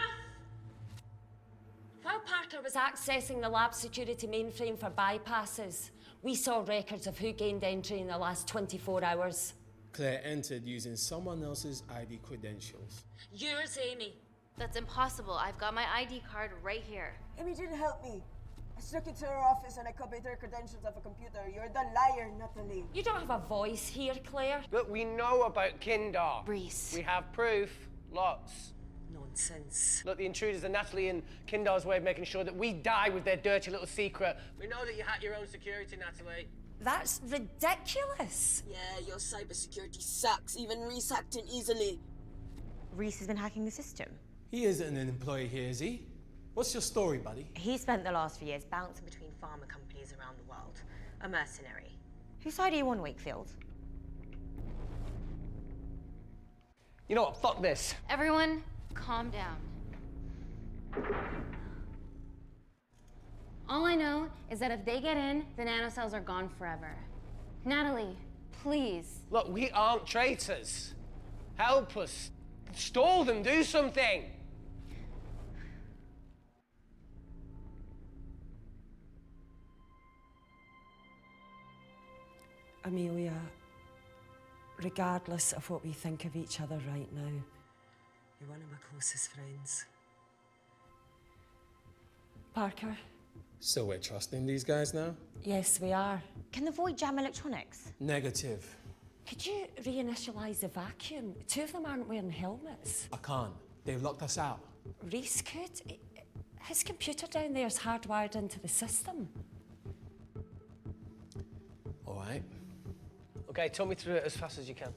While Parker was accessing the lab security mainframe for bypasses, we saw records of who gained entry in the last 24 hours. Claire entered using someone else's ID credentials. Yours, Amy. That's impossible. I've got my ID card right here. Amy didn't help me. I snuck into her office and I copied her credentials off a computer. You're the liar, Natalie. You don't have a voice here, Claire. Look, we know about Kindar. Reese. We have proof. Lots. Nonsense. Look, the intruders are Natalie and Kindar's way of making sure that we die with their dirty little secret. We know that you hack your own security, Natalie. That's ridiculous. Yeah, your cybersecurity sucks. Even Reese hacked in easily. Reese has been hacking the system. He isn't an employee here, is he? What's your story, buddy? He spent the last few years bouncing between pharma companies around the world. A mercenary. Whose side are you on, Wakefield? You know what? Fuck this. Everyone, calm down. All I know is that if they get in, the nanocells are gone forever. Natalie, please. Look, we aren't traitors. Help us. Stall them, do something. Amelia, regardless of what we think of each other right now, You're one of my closest friends. Parker, So we're trusting these guys now? yes, we are. Can the Void jam electronics? Negative. Could you reinitialize the vacuum? Two of them aren't wearing helmets. I can't. They've locked us out. Reese could. His computer down there is hardwired into the system. All right. Okay, talk me through it as fast as you can.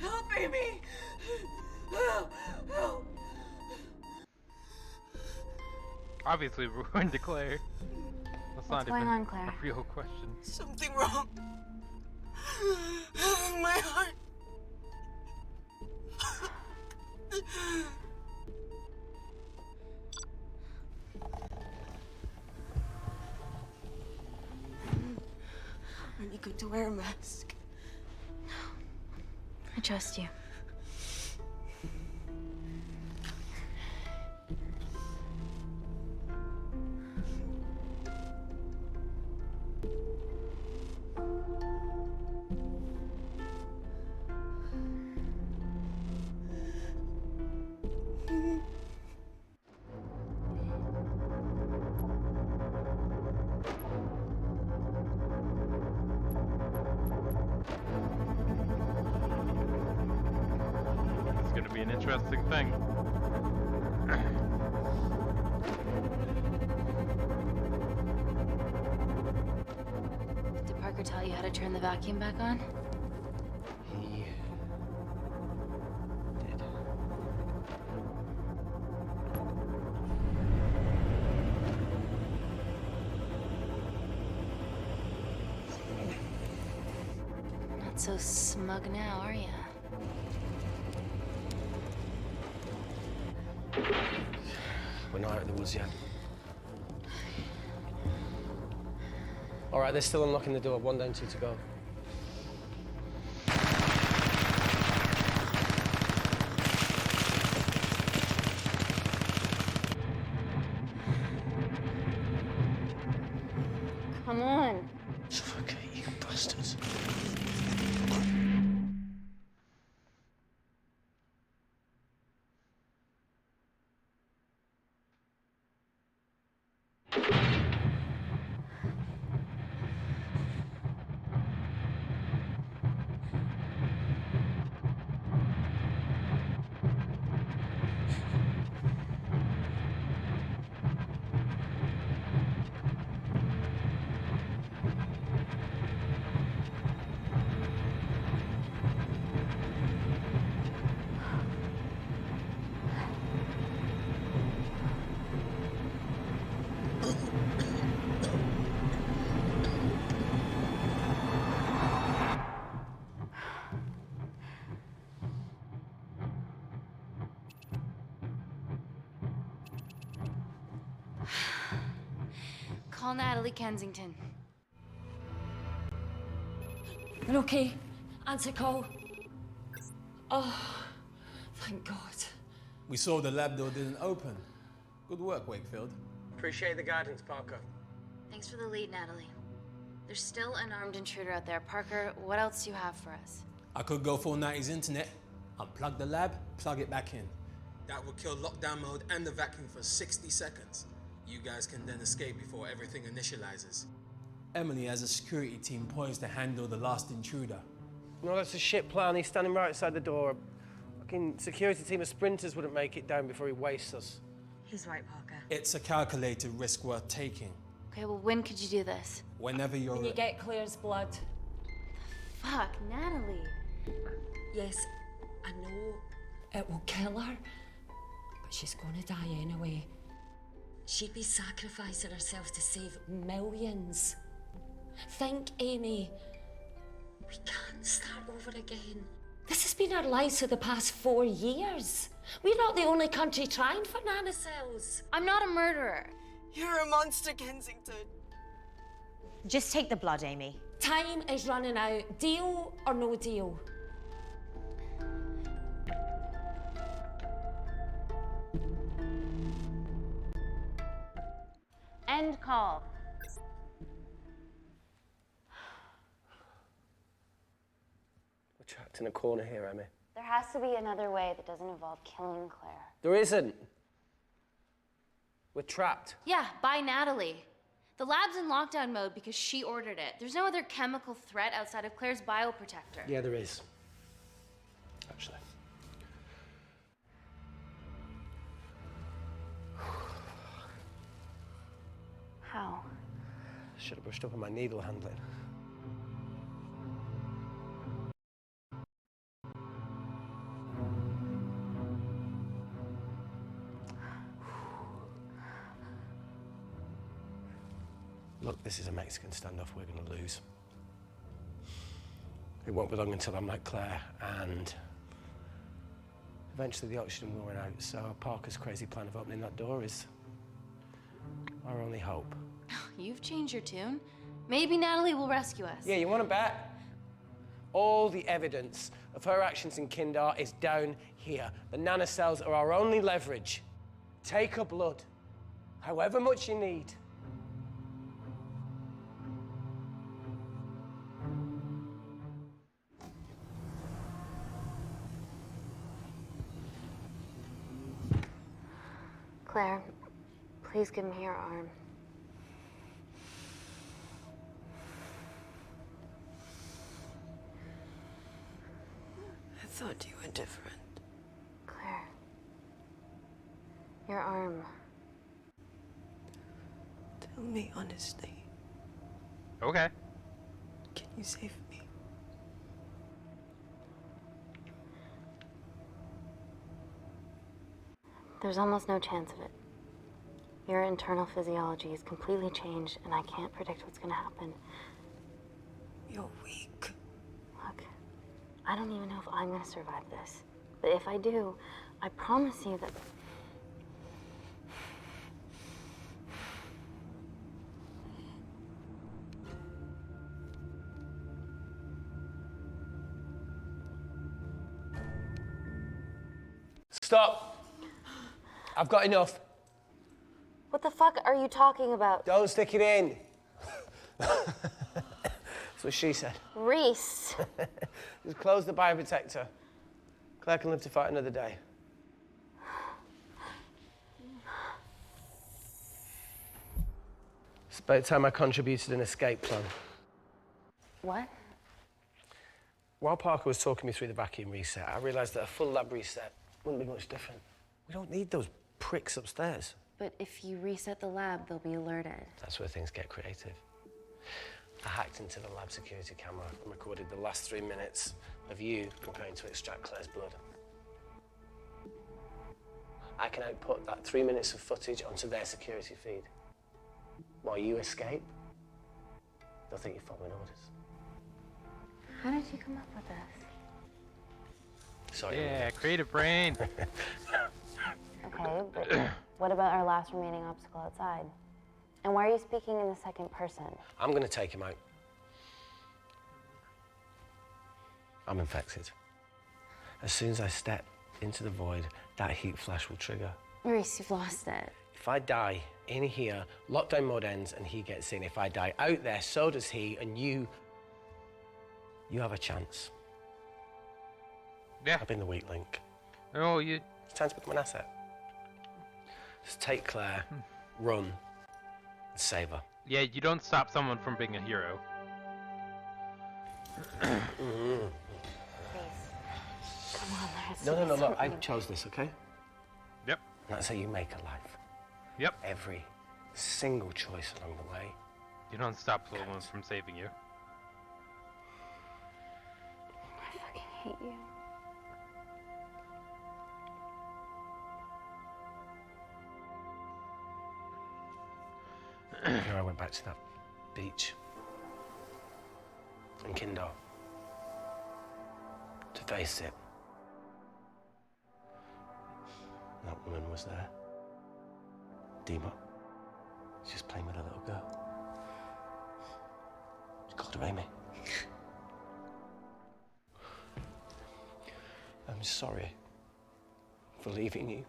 Help, Amy! Help! Help! Obviously, ruined to Claire. That's What's not going even on, Claire? a real question. Something wrong. My heart. Aren't you good to wear a mask? I trust you. It's gonna be an interesting thing. Did Parker tell you how to turn the vacuum back on? He did. Not so smug now, are ya? We're not out of the woods yet. All right, they're still unlocking the door. 1 down, 2 to go. Come on. Suffocate, you bastards. Call Natalie Kensington. You're okay. Answer call. Oh, thank God. We saw the lab door didn't open. Good work, Wakefield. Appreciate the guidance, Parker. Thanks for the lead, Natalie. There's still an armed intruder out there. Parker, what else do you have for us? I could go full 90s internet, unplug the lab, plug it back in. That will kill lockdown mode and the vacuum for 60 seconds. You guys can then escape before everything initializes. Emily has a security team poised to handle the last intruder. No, that's a shit plan. He's standing right outside the door. A fucking security team of sprinters wouldn't make it down before he wastes us. He's right, Parker. It's a calculated risk worth taking. Okay, well, when could you do this? Whenever you're When you get Claire's blood. Fuck, Natalie. Yes, I know it will kill her, but she's gonna die anyway. She'd be sacrificing herself to save millions. Think, Amy, we can't start over again. This has been our lives for the past 4 years. We're not the only country trying for nanocells. I'm not a murderer. You're a monster, Kensington. Just take the blood, Amy. Time is running out. Deal or no deal? End call. We're trapped in a corner here, Emmy. There has to be another way that doesn't involve killing Claire. There isn't. We're trapped. Yeah, by Natalie. The lab's in lockdown mode because she ordered it. There's no other chemical threat outside of Claire's bioprotector. Yeah, there is. Actually. How? Should have brushed up on my needle handling. Look, this is a Mexican standoff we're going to lose. It won't be long until I'm like Claire, and eventually the oxygen will run out, so Parker's crazy plan of opening that door is our only hope. You've changed your tune. Maybe Natalie will rescue us. Yeah, you want to bet? All the evidence of her actions in Kindar is down here. The nanocells are our only leverage. Take her blood, however much you need. Claire, please give me your arm. I thought you were different. Claire, your arm. Tell me honestly. Okay. Can you save me? There's almost no chance of it. Your internal physiology is completely changed, and I can't predict what's gonna happen. You're weak. Look, I don't even know if I'm gonna survive this. But if I do, I promise you that... Stop! I've got enough. What the fuck are you talking about? Don't stick it in. That's what she said. Reese. Just close the bioprotector. Claire can live to fight another day. It's about time I contributed an escape plan. What? While Parker was talking me through the vacuum reset, I realised that a full lab reset wouldn't be much different. We don't need those pricks upstairs. But if you reset the lab, they'll be alerted. That's where things get creative. I hacked into the lab security camera and recorded the last 3 minutes of you preparing to extract Claire's blood. I can output that 3 minutes of footage onto their security feed. While you escape, they'll think you're following orders. How did you come up with this? Sorry. Yeah, creative brain. Okay, but what about our last remaining obstacle outside? And why are you speaking in the second person? I'm going to take him out. I'm infected. As soon as I step into the void, that heat flash will trigger. Reese, you've lost it. If I die in here, lockdown mode ends and he gets in. If I die out there, so does he, and you have a chance. Yeah. I've been the weak link. Oh, you... It's time to become an asset. Just take Claire, run, and save her. Yeah, you don't stop someone from being a hero. Come on, there's No, look, I chose this, okay? Yep. And that's how you make a life. Yep. Every single choice along the way You don't stop little ones from saving you. I fucking hate you. Here I went back to that beach in Kindar to face it. That woman was there. Dima. She's just playing with a little girl. She called her Amy. I'm sorry for leaving you.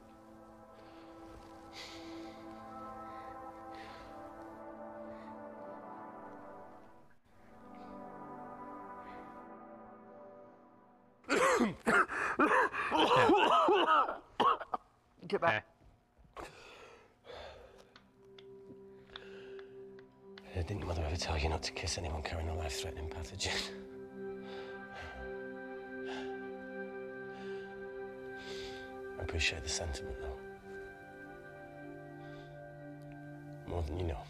Get back. Didn't your mother ever tell you not to kiss anyone carrying a life-threatening pathogen? I appreciate the sentiment, though. More than you know.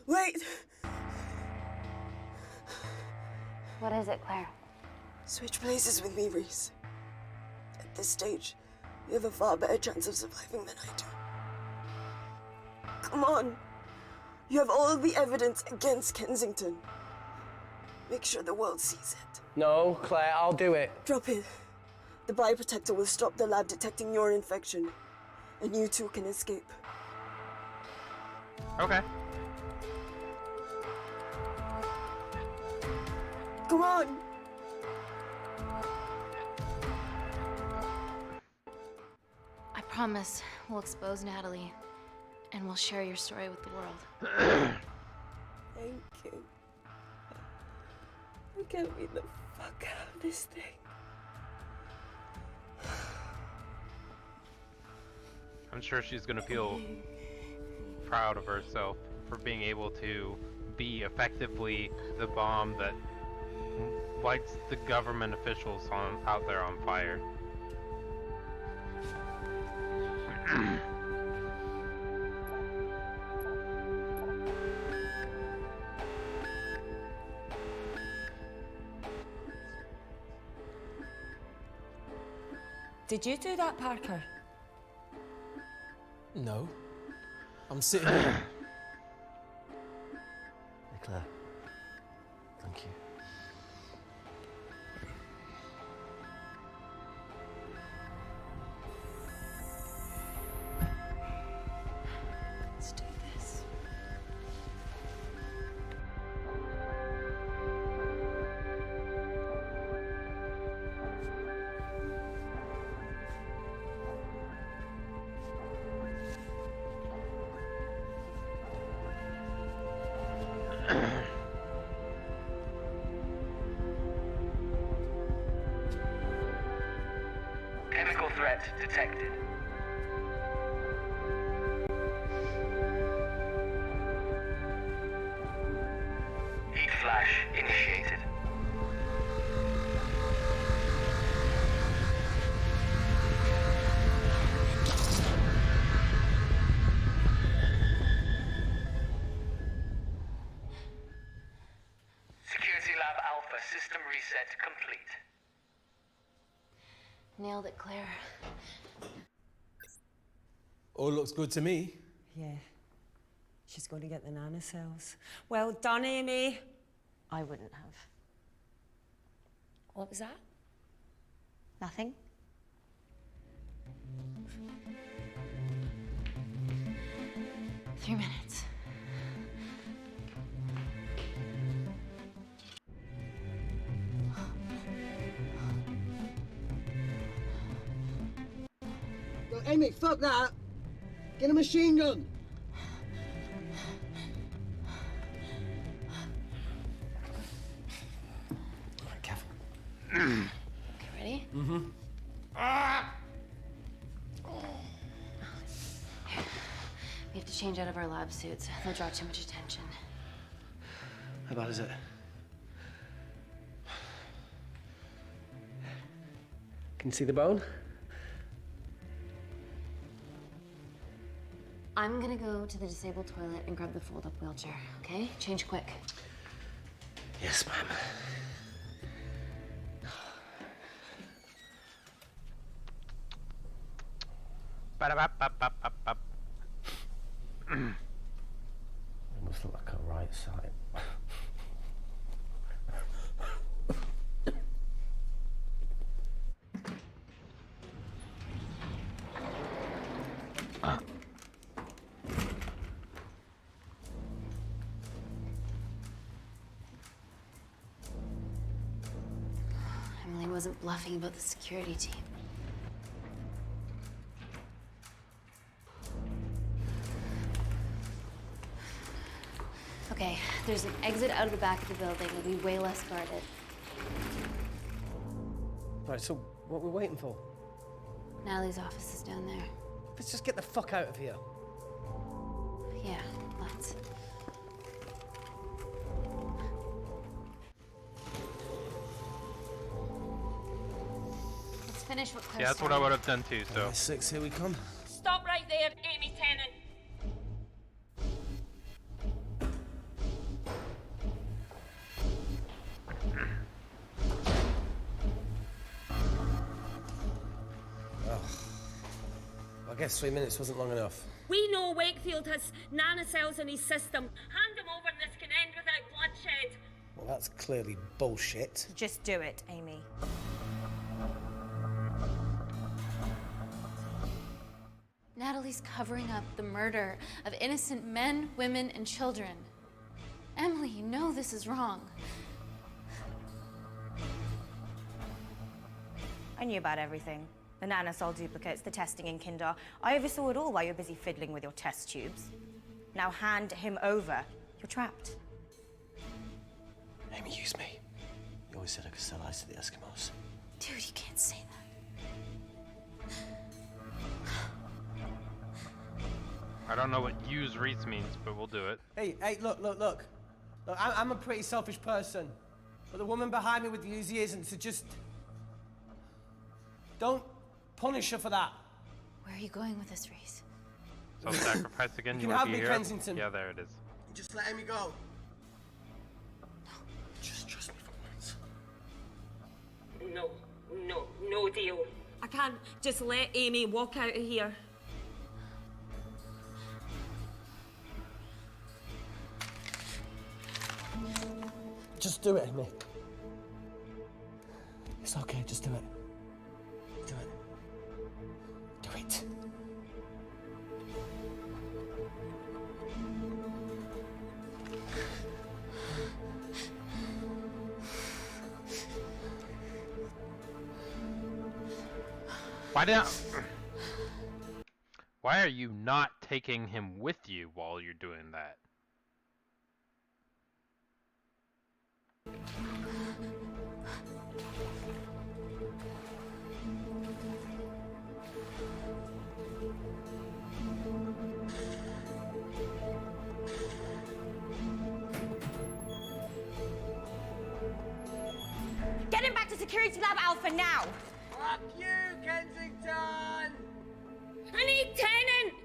Wait! What is it, Claire? Switch places with me, Reese. At this stage, you have a far better chance of surviving than I do. Come on. You have all the evidence against Kensington. Make sure the world sees it. No, Claire, I'll do it. Drop it. The bioprotector will stop the lab detecting your infection, and you two can escape. Okay. Come on! I promise we'll expose Natalie, and we'll share your story with the world. Thank you. Get me the fuck out of this thing. I'm sure she's gonna feel proud of herself for being able to be effectively the bomb that lights the government officials out there on fire. Did you do that, Parker? No. I'm sitting here. Hey, Claire. Thank you. Let's do this. Chemical threat detected. Heat flash initiated. Security Lab Alpha system reset complete. Nailed it, Claire. All looks good to me. Yeah. She's going to get the nanocells. Well done, Amy. I wouldn't have. What was that? Nothing? Three minutes. Yo, Amy, fuck that! Get a machine gun! Alright, careful. Ready? Mm-hmm. We have to change out of our lab suits. They'll draw too much attention. How bad is it? Can you see the bone? I'm gonna go to the disabled toilet and grab the fold-up wheelchair, okay? Change quick. Yes, ma'am. Ba-da-bop-bop-bop-bop. It must look like a right side. Emily wasn't bluffing about the security team. Okay, there's an exit out of the back of the building. It'll be way less guarded. Right, so what are we waiting for? Natalie's office is down there. Let's just get the fuck out of here. Yeah, let's. Let's finish what Claire Yeah, that's what I would have done too, so. 6, here we come. Stop right there, Amy Tennant. I guess 3 minutes wasn't long enough. We know Wakefield has nanocells in his system. Hand him over and this can end without bloodshed. Well, that's clearly bullshit. Just do it, Amy. Natalie's covering up the murder of innocent men, women, and children. Emily, you know this is wrong. I knew about everything. The nanosol duplicates, the testing in Kindar. I oversaw it all while you're busy fiddling with your test tubes. Now hand him over. You're trapped. Amy, use me. You always said I could sell ice to the Eskimos. Dude, you can't say that. I don't know what use Reese means, but we'll do it. Hey, look. I'm a pretty selfish person. But the woman behind me with the Uzi isn't, so just... don't punish her for that. Where are you going with this, Reese? Self-sacrifice again? You You can want have to be me, here? Kensington. Yeah, there it is. Just let Amy go. Just trust me for once. No deal. I can't just let Amy walk out of here. Just do it, Amy. It's okay, just do it. Do it. Do it. Why are you not taking him with you while you're doing that? Get him back to Security Lab Alpha now! Fuck you, Kensington! I need Tennant!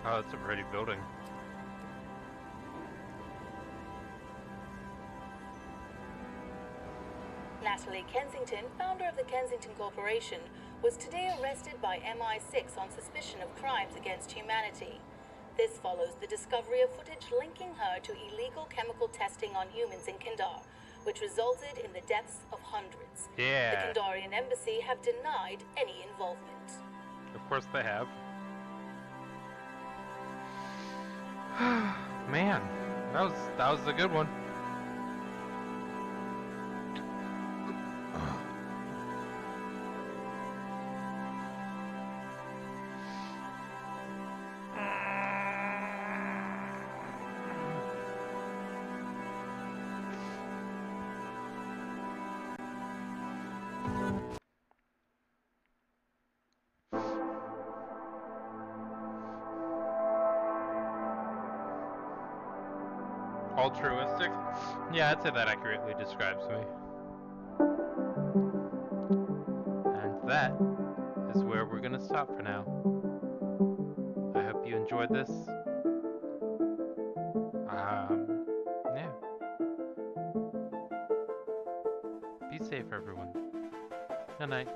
Oh, it's a pretty building. Natalie Kensington, founder of the Kensington Corporation, was today arrested by MI6 on suspicion of crimes against humanity. This follows the discovery of footage linking her to illegal chemical testing on humans in Kindar, which resulted in the deaths of hundreds. Yeah. The Kindarian embassy have denied any involvement. Of course they have. Man, that was a good one. altruistic. Yeah, I'd say that accurately describes me. And that is where we're gonna stop for now. I hope you enjoyed this. Yeah. Be safe, everyone. Good night.